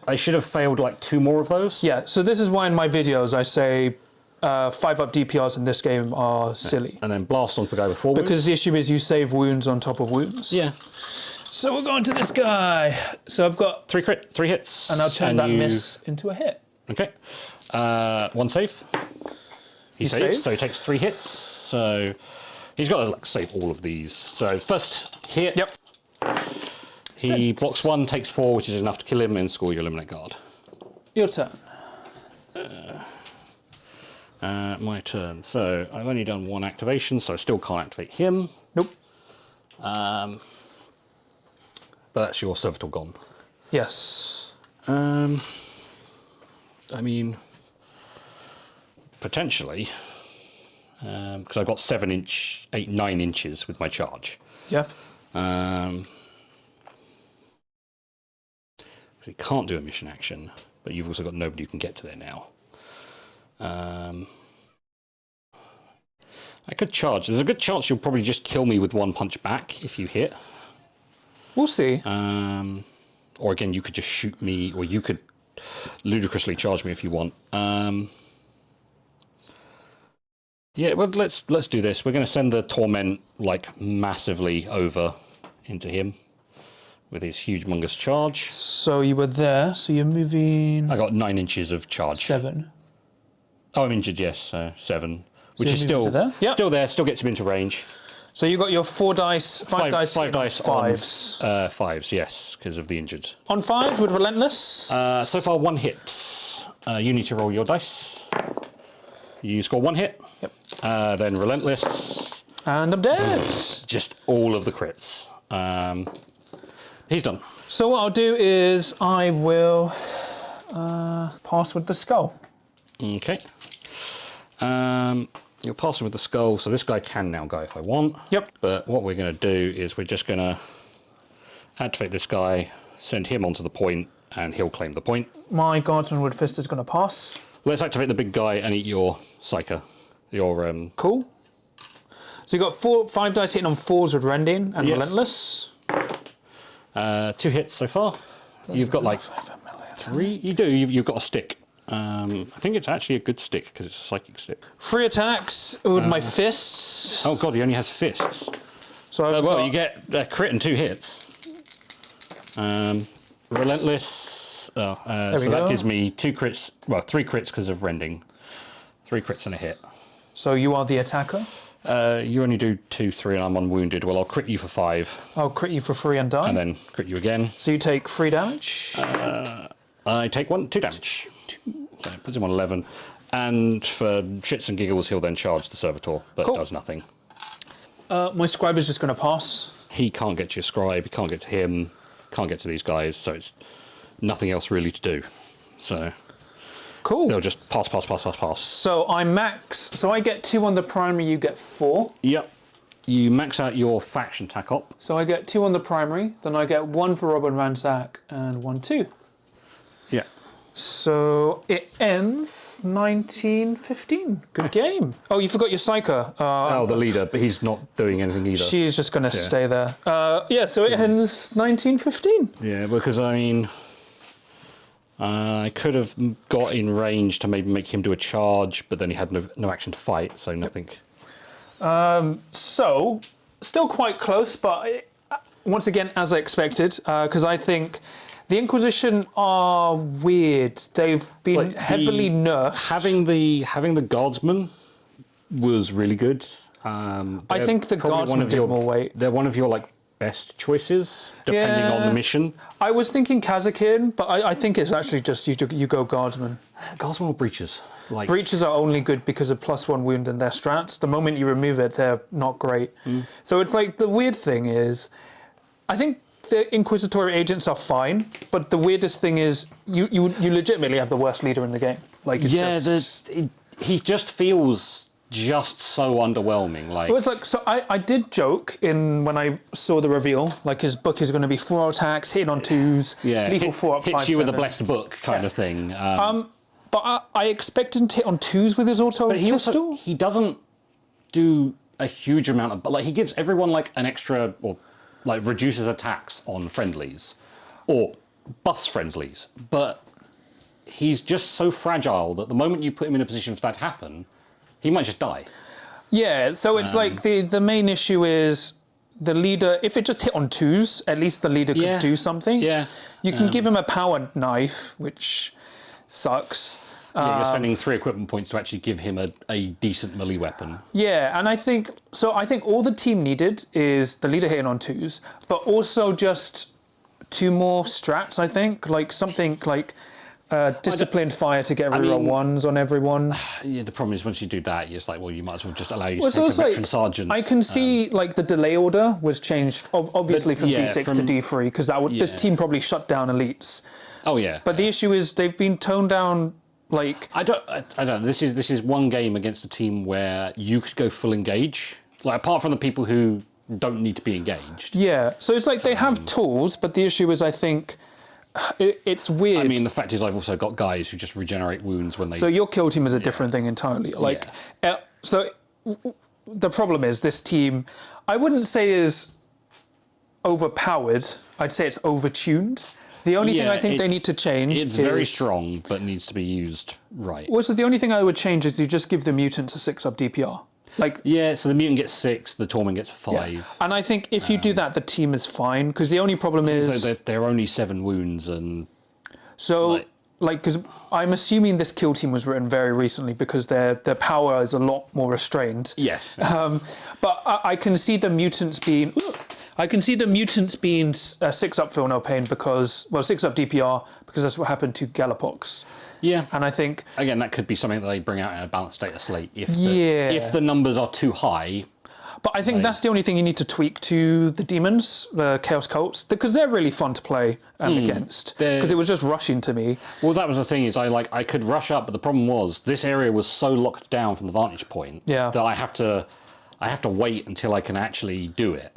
I should have failed like 2 more of those. Yeah. So this is why in my videos I say 5-up DPRs in this game are silly. And then blast onto the guy with 4 wounds. Because the issue is you save wounds on top of wounds. Yeah. So we're going to this guy. So I've got 3 hits. And I'll turn that miss into a hit. Okay. 1 save. He saves, so he takes 3 hits. So he's got to save all of these. So first hit. Yep. He blocks 1, takes 4, which is enough to kill him, and score your eliminate guard. Your turn. My turn. So I've only done 1 activation, so I still can't activate him. Nope. But that's your Servitor gone. Yes. I mean, potentially, because I've got 9 inches with my charge. Yep. Because it can't do a mission action, but you've also got nobody who can get to there now. I could charge. There's a good chance you'll probably just kill me with 1 punch back if you hit. We'll see. Or again, you could just shoot me, or you could ludicrously charge me if you want. Yeah, well, let's do this. We're going to send the Torment like massively over into him with his humongous charge. So you were there. So you're moving. I got 9 inches of charge. 7. Oh, I'm injured. Yes, 7, which you're is still there? Yep. still there. Still gets him into range. So you got your 4 dice, 5 dice, 5 dice 5s. on 5s. Yes, because of the injured. On 5 with Relentless. So far 1 hit. You need to roll your dice. You score 1 hit. Yep. Then Relentless. And I'm dead. Just all of the crits. He's done. So what I'll do is I will pass with the skull. Okay. You'll pass him with the skull, so this guy can now go if I want. Yep. But what we're going to do is we're just going to activate this guy, send him onto the point, and he'll claim the point. My Guardsman Wood Fist is going to pass. Let's activate the big guy and eat your Psyker. Your Cool. So you got 5 dice hitting on 4s with Rending and Relentless. 2 hits so far. You've got like 3. You do. You've got a stick. I think it's actually a good stick because it's a psychic stick. 3 attacks with my fists. Oh god, he only has fists. So well, you get a crit and 2 hits. Relentless. So that gives me 2 crits. Well, 3 crits because of Rending. 3 crits and a hit. So you are the attacker? You only do 2, 3, and I'm unwounded. Well, I'll crit you for 5. I'll crit you for 3 and die. And then crit you again. So you take 3 damage? I take 2 damage. So it puts him on 11. And for shits and giggles, he'll then charge the Servitor, but it does nothing. My scribe is just going to pass. He can't get to your scribe, he can't get to him, can't get to these guys, so it's nothing else really to do. So cool. They'll just pass. So I max. So I get 2 on the primary, you get 4. Yep. You max out your faction tac op. So I get 2 on the primary, then I get 1 for Rob and Ransack and 1, 2. Yeah. So it ends 1915. Good game. Oh, you forgot your Psyker. The leader, but he's not doing anything either. She's just going to stay there. So it ends 1915. Yeah, because I mean, I could have got in range to maybe make him do a charge, but then he had no action to fight, so nothing. So, still quite close, but once again, as I expected, because I think the Inquisition are weird. They've been heavily nerfed. Having the Guardsmen was really good. I think the Guardsmen did more weight. They're one of your best choices, depending on the mission. I was thinking Kazakin, but I think it's actually just you go Guardsmen. Guardsmen or Breaches? Breaches are only good because of +1 wound and their strats. The moment you remove it, they're not great. So it's the weird thing is, I think the Inquisitorial Agents are fine, but the weirdest thing is you legitimately have the worst leader in the game. He just feels just so underwhelming. Well, it's so I did joke when I saw the reveal, his book is going to be 4 attacks, hitting on 2s, lethal 4 up, 5, hits you 7. with a blessed book kind of thing. But I expected him to hit on 2s with his auto pistol. He doesn't do a huge amount of, he gives everyone an extra, or reduces attacks on friendlies, or buffs friendlies. But he's just so fragile that the moment you put him in a position for that to happen, he might just die. Yeah, so it's the main issue is the leader, if it just hit on 2s, at least the leader could do something. Yeah. You can give him a powered knife, which sucks. Yeah, you're spending 3 equipment points to actually give him a decent melee weapon. Yeah, and I think all the team needed is the leader hitting on 2s, but also just 2 more strats, I think. Something disciplined fire to get reroll 1s on everyone. Yeah, the problem is once you do that, you're just you might as well just allow you to take a veteran sergeant. I can see the delay order was changed, obviously from D6 to D3, because this team probably shut down elites. Oh yeah. But the issue is they've been toned down. I don't know. This is one game against a team where you could go full engage. Apart from the people who don't need to be engaged. Yeah. So it's they have tools, but the issue is I think it's weird. I mean, the fact is I've also got guys who just regenerate wounds when they. So your kill team is a different thing entirely. So the problem is this team, I wouldn't say is overpowered. I'd say it's overtuned. The only thing I think they need to change is... very strong, but needs to be used right. Well, so the only thing I would change is you just give the mutants a 6-up DPR. So the mutant gets 6, the Torment gets 5. Yeah. And I think if you do that, the team is fine, because the only problem is... So they're only 7 wounds, and... So, because I'm assuming this kill team was written very recently, because their power is a lot more restrained. Yes. But I can see the mutants being... I can see the mutants being 6-up Feel No Pain because, 6-up DPR, because that's what happened to Galapox. Yeah. And I think... Again, that could be something that they bring out in a balanced data slate if the numbers are too high. But I think that's the only thing you need to tweak to the demons, the Chaos Cults, because they're really fun to play against. Because it was just rushing to me. Well, that was the thing, is I could rush up, but the problem was this area was so locked down from the vantage point that I have to wait until I can actually do it.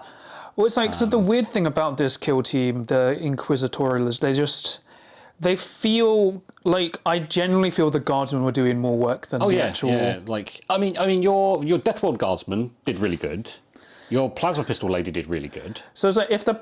Well, it's so the weird thing about this kill team, the Inquisitorial, is they feel like I generally feel the guardsmen were doing more work than the actual. Yeah, like I mean, your Deathworld guardsman did really good. Your plasma pistol lady did really good. So it's like if the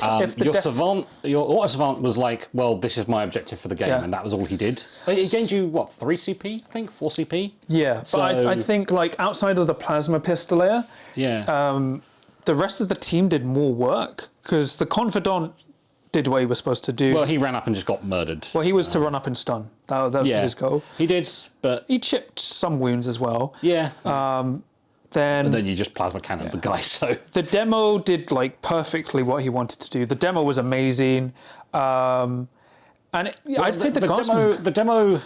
your savant, your Autosavant was like, well, this is my objective for the game, and that was all he did. He gained you what, 3 CP? I think 4 CP. Yeah, so, but I think like outside of the plasma pistolier, the rest of the team did more work because the Confidant did what he was supposed to do. Well, he ran up and just got murdered. Well, he was to run up and stun. That was his goal. He did, but he chipped some wounds as well. Yeah. And then you just plasma cannon the guy. So the demo did like perfectly what he wanted to do. The demo was amazing, and I'd say the guardsman. The demo.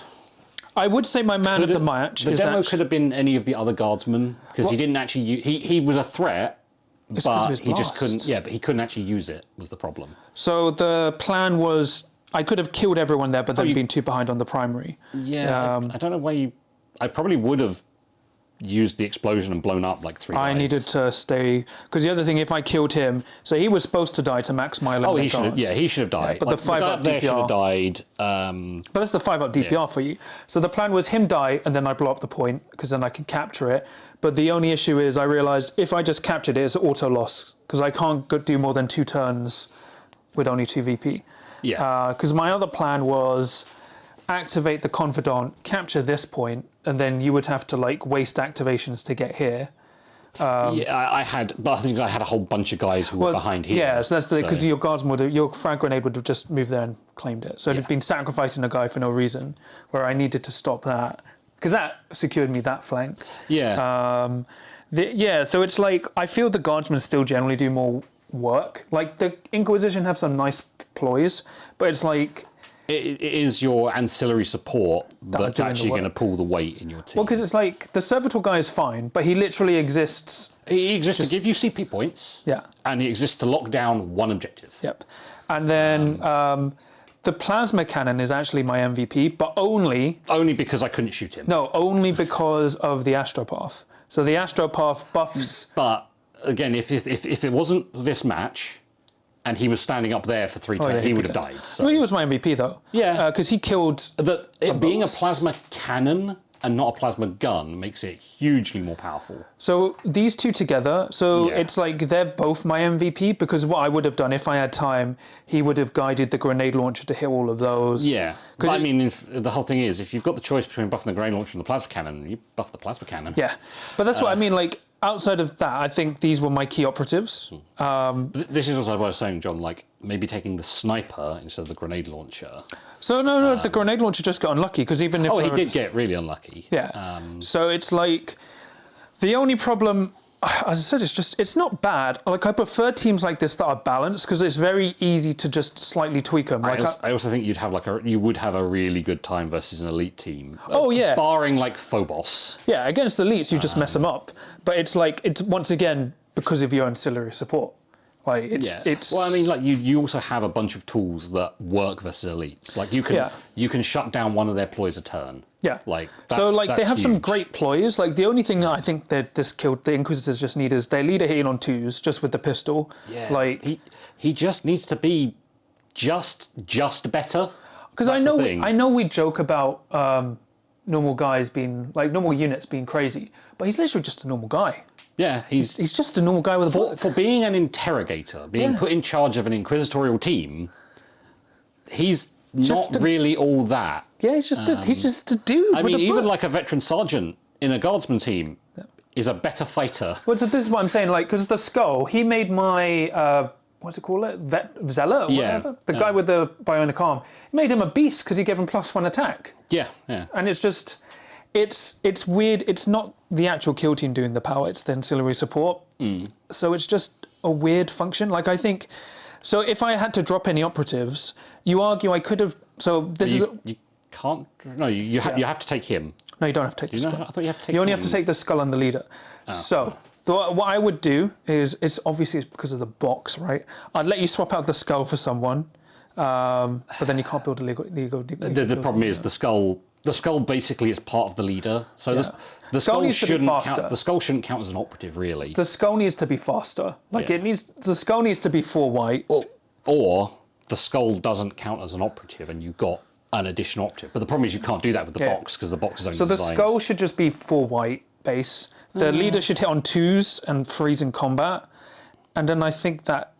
I would say my man of the match. The demo could have been any of the other guardsmen because he didn't actually. He was a threat, but he just couldn't. Yeah, but he couldn't actually use it. Was the problem. So the plan was I could have killed everyone there, but then been too behind on the primary. Yeah, I don't know why you. I probably would have used the explosion and blown up like 3 guys. I needed to stay because the other thing, if I killed him, so he was supposed to die to max my limit. Oh, he should have. Yeah, he should have died. Yeah, but like, the 5-up DPR should have died. But that's the 5-up DPR for you. So the plan was him die and then I blow up the point because then I can capture it. But the only issue is I realised if I just captured it, it's auto loss because I can't do more than 2 turns with only 2 VP. Yeah. Because my other plan was activate the Confidant, capture this point, and then you would have to like waste activations to get here. I had a whole bunch of guys who were behind here. Yeah, so that's because your guardsman your frag grenade would have just moved there and claimed it. So it had been sacrificing a guy for no reason, where I needed to stop that because that secured me that flank. Yeah. So it's like I feel the guardsmen still generally do more work. Like the Inquisition have some nice ploys, but it's like. It is your ancillary support that's actually going to pull the weight in your team. Well, because it's like the Servitor guy is fine, but he literally exists. He exists to give you CP points. Yeah. And he exists to lock down one objective. Yep. And then the plasma cannon is actually my MVP, but only because I couldn't shoot him. No, only because of the Astropath. So the Astropath buffs. But again, if it wasn't this match. And he was standing up there for 3 turns, he would have died. So. Well, he was my MVP though. Yeah. Because he killed. It being a plasma cannon and not a plasma gun makes it hugely more powerful. So these two together, it's like they're both my MVP because what I would have done if I had time, he would have guided the grenade launcher to hit all of those. Yeah. Because I mean, the whole thing is, if you've got the choice between buffing the grenade launcher and the plasma cannon, you buff the plasma cannon. Yeah. But that's what I mean, like. Outside of that, I think these were my key operatives. This is also what I was saying, John, like maybe taking the sniper instead of the grenade launcher. So no, the grenade launcher just got unlucky because even if... Oh, he did get really unlucky. Yeah. So it's like, the only problem, as I said, it's not bad. Like I prefer teams like this that are balanced because it's very easy to just slightly tweak them. Like I also think you would have a really good time versus an elite team. Oh yeah. Barring like Phobos. Yeah, against elites you just mess them up. But it's like, it's once again because of your ancillary support. Like it's. Well, I mean, like you also have a bunch of tools that work versus elites. Like you can shut down one of their ploys a turn. Yeah. Like they have some great ploys. Like the only thing that I think that the Inquisitors just need is their leader hitting on 2s just with the pistol. Yeah. Like he just needs to be just better. Because I know we joke about normal guys being like normal units being crazy, but he's literally just a normal guy. Yeah, he's just a normal guy with a book. For being an interrogator, being put in charge of an inquisitorial team, he's not really all that. Yeah, he's just a dude. I mean, even like a veteran sergeant in a guardsman team is a better fighter. Well, so this is what I'm saying. Like, because the skull, he made my what's it called? Zealot or whatever. The guy with the bionic arm. He made him a beast because he gave him +1 attack. Yeah. And it's just. It's weird. It's not the actual kill team doing the power. It's the ancillary support. So it's just a weird function. Like I think, so if I had to drop any operatives, you argue I could have. So this you can't. No, you have to take him. No, you don't have to take the skull. I thought you have to take. You only have to take the skull and the leader. Oh. So what I would do is it's because of the box, right? I'd let you swap out the skull for someone, but then you can't build a legal. The problem is the skull. The skull basically is part of the leader, so the skull shouldn't count. The skull shouldn't count as an operative, really. The skull needs to be faster. Like the skull needs to be 4 white. Or the skull doesn't count as an operative, and you've got an additional optive. But the problem is you can't do that with the box because the box is only So the designed. skull should just be 4 white base. The leader should hit on 2s and 3s in combat. And then I think that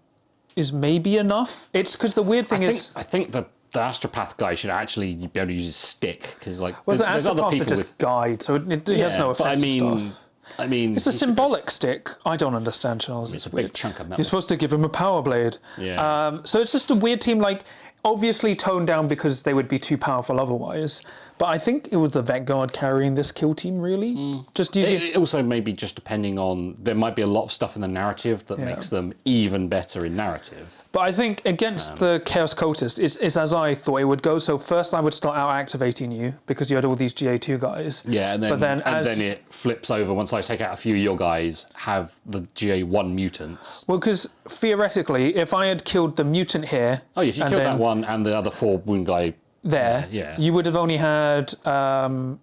is maybe enough. It's because the weird thing is... I think the astropath guy should actually be able to use his stick because like Well, the there's other astropaths are people just guide, so he has no offensive stuff. I mean, It's a symbolic stick. I don't understand, Charles. it's a big chunk of metal. You're supposed to give him a power blade. Yeah. So it's just a weird team, like, obviously toned down because they would be too powerful otherwise. But I think it was the Vet Guard carrying this kill team, really. Just using... It also maybe just depending on... There might be a lot of stuff in the narrative that makes them even better in narrative. But I think against the Chaos Cultist, it's as I thought it would go. So first I would start out activating you because you had all these GA2 guys. Yeah, and then it flips over once I take out a few of your guys, have the GA1 mutants. Well, because theoretically, if I had killed the mutant here... Oh, if you killed that one and the other 4 wound guy... There, you would have only had 1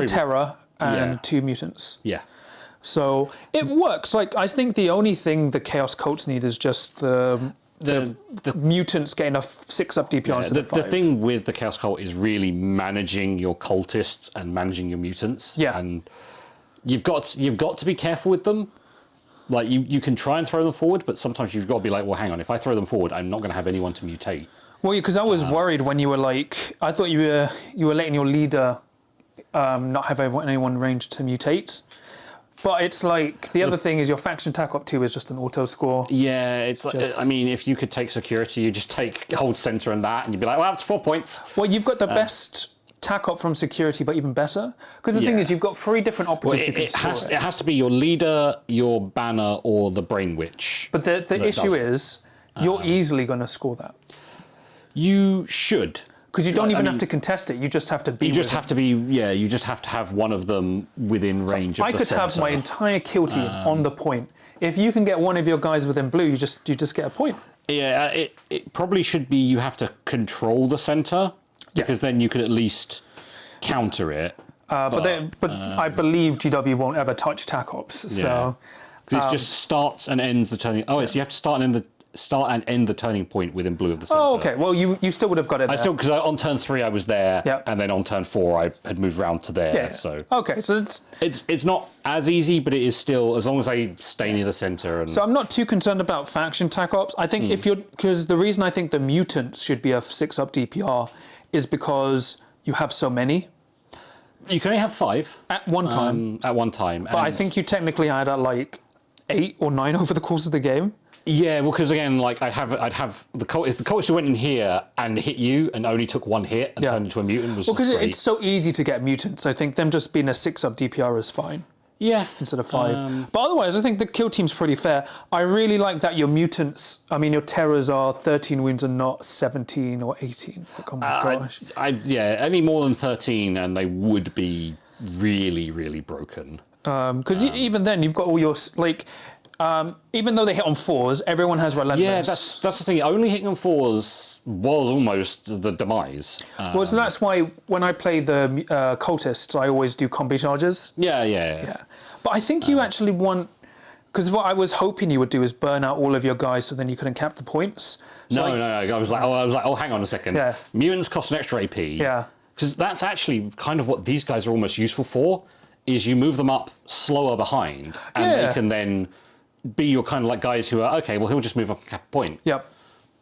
Terror and 2 mutants. Yeah. So it works. Like, I think the only thing the Chaos Cults need is just the mutants getting a 6-up DPR instead of 5. The thing with the Chaos Cult is really managing your cultists and managing your mutants. Yeah. And you've got to be careful with them. Like, you can try and throw them forward, but sometimes you've got to be like, well, hang on, if I throw them forward, I'm not going to have anyone to mutate. Well, because I was worried when you were like, I thought you were letting your leader not have anyone ranged to mutate. But it's like, the other thing is your faction tack up 2 is just an auto score. Yeah, it's like, I mean, if you could take security, you just take hold center and that, and you'd be like, well, that's 4 points. Well, you've got the best tack up from security, but even better. Because the thing is, you've got 3 different operatives you can score it has to be your leader, your banner, or the Brain Witch. But the issue is, you're easily going to score that. You should. Because you don't even have to contest it. You just have to be. You just have to be. Yeah, you just have to have one of them within range of the center. I could have my entire kill team on the point. If you can get one of your guys within blue, you just get a point. Yeah, it probably should be. You have to control the center because then you could at least counter it. But I believe GW won't ever touch tac ops. So because it just starts and ends the turning. Oh, so you have to start and end the turning point within blue of the center. Oh, okay. Well, you still would have got it there. Because on turn 3 I was there, and then on turn 4 I had moved round to there. Yeah. So okay, so it's not as easy, but it is still, as long as I stay near the center. And so I'm not too concerned about faction tac ops. I think because the reason I think the mutants should be a 6-up DPR is because you have so many. You can only have 5 at one time. But I think you technically had like 8 or 9 over the course of the game. Yeah, well, because again, like I'd have the if the cultist went in here and hit you and only took 1 hit and turned into a mutant was because it's so easy to get mutants. I think them just being a 6-up DPR is fine. Yeah, instead of 5. But otherwise, I think the kill team's pretty fair. I really like that your mutants. I mean, your terrors are 13 wounds and not 17 or 18. Like, oh my gosh. Any more than 13, and they would be really, really broken. Because even then, you've got all your like. Even though they hit on 4s, everyone has relentless. Yeah, that's the thing. Only hitting on 4s was almost the demise. Well, so that's why when I play the cultists, I always do combi charges. Yeah. But I think you actually want, because what I was hoping you would do is burn out all of your guys, so then you couldn't cap the points. So no. I was like, oh, hang on a second. Yeah. Mutants cost an extra AP. Yeah. Because that's actually kind of what these guys are almost useful for. Is you move them up slower behind, and they can then be your kind of like guys who are, okay, well, he'll just move up a cap point. Yep.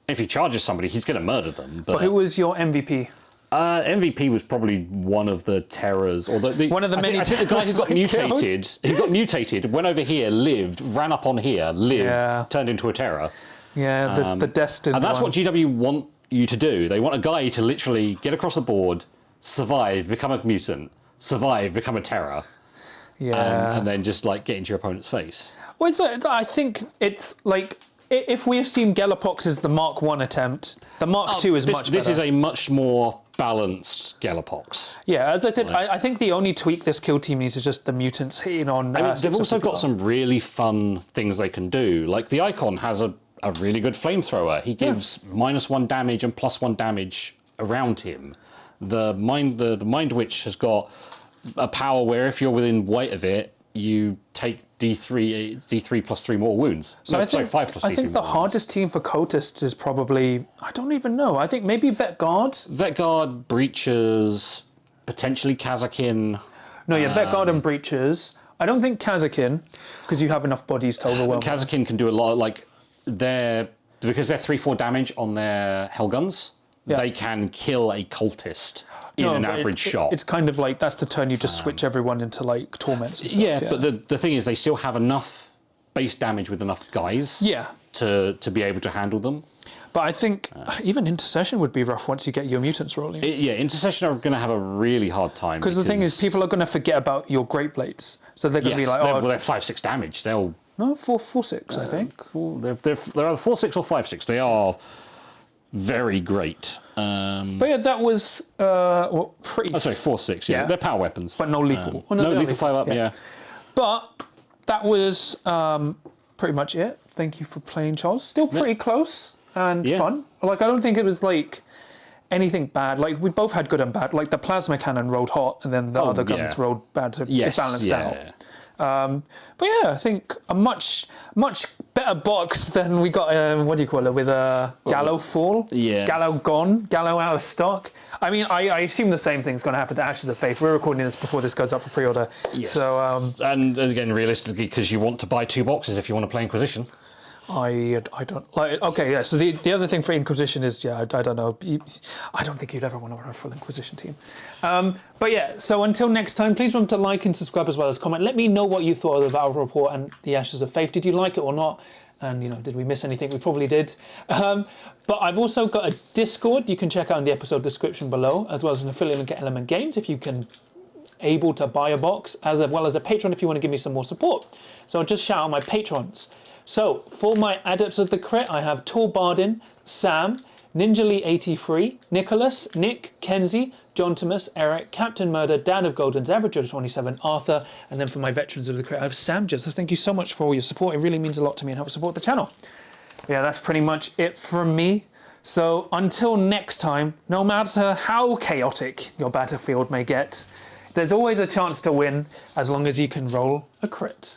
If he charges somebody, he's going to murder them. But who was your MVP? MVP was probably one of the terrors, or one of the many. I think the guy who got mutated. He got mutated, went over here, lived, ran up on here, turned into a terror. Yeah, the destined. And that's what GW want you to do. They want a guy to literally get across the board, survive, become a mutant, survive, become a terror. Yeah. And then just like get into your opponent's face. Well, I think it's like, if we assume Galapox is the Mark 1 attempt, the Mark 2 is much better. This is a much more balanced Galapox. Yeah, as I said, I think the only tweak this kill team needs is just the mutants hitting on. They've also got some really fun things they can do. Like the Icon has a really good flamethrower. He gives -1 damage and +1 damage around him. The Mindwitch has got a power where if you're within weight of it, you take D3 plus 3 more wounds. So no, sorry, 5 plus D3 I think the more hardest team for cultists is probably, I don't even know. I think maybe Vet Guard. Vet Guard, Breachers, potentially Kazakin. No, yeah, Vet Guard and Breachers. I don't think Kazakin, because you have enough bodies to overwhelm. Kazakin can do a lot, like, because they're 3-4 damage on their Hellguns, they can kill a cultist in an average shot. It's kind of like, that's the turn you just switch everyone into like torments and stuff. Yeah, but the thing is, they still have enough base damage with enough guys to be able to handle them. But I think even Intercession would be rough once you get your mutants rolling. Intercession are going to have a really hard time. Because the thing is, people are going to forget about your Great Blades. So they're going to be like, they're 5-6 damage. They'll... No, 4-6, I think. They're either 4-6 or 5-6. They are very great. But yeah, that was pretty... Oh, sorry, 4-6, yeah. They're power weapons. But no lethal. No lethal 5-up, yeah. But that was pretty much it. Thank you for playing, Charles. Still pretty close and fun. Like, I don't think it was like anything bad. Like, we both had good and bad. Like, the plasma cannon rolled hot and then the other guns rolled bad, so it balanced out. But yeah, I think a much better box than we got, what do you call it, with Gallo Fall? Yeah. Gallo gone, Gallo out of stock. I mean, I assume the same thing's going to happen to Ashes of Faith. We're recording this before this goes up for pre-order. Yes. So, and again, realistically, because you want to buy 2 boxes if you want to play Inquisition. I don't like. Okay, yeah. So the other thing for Inquisition is, I don't know. I don't think you'd ever want to run a full Inquisition team. But yeah. So until next time, please remember to like and subscribe as well as comment. Let me know what you thought of the Battle Report and the Ashes of Faith. Did you like it or not? And did we miss anything? We probably did. But I've also got a Discord you can check out in the episode description below, as well as an affiliate link at Element Games if you can able to buy a box, as well as a Patreon if you want to give me some more support. So I'll just shout out my patrons. So, for my Adepts of the Crit, I have Tor Bardin, Sam, Ninja Lee 83, Nicholas, Nick, Kenzie, John Thomas, Eric, Captain Murder, Dan of Golden's Average 27, Arthur, and then for my Veterans of the Crit, I have Sam Just. So thank you so much for all your support. It really means a lot to me and helps support the channel. Yeah, that's pretty much it from me. So, until next time, no matter how chaotic your battlefield may get, there's always a chance to win as long as you can roll a crit.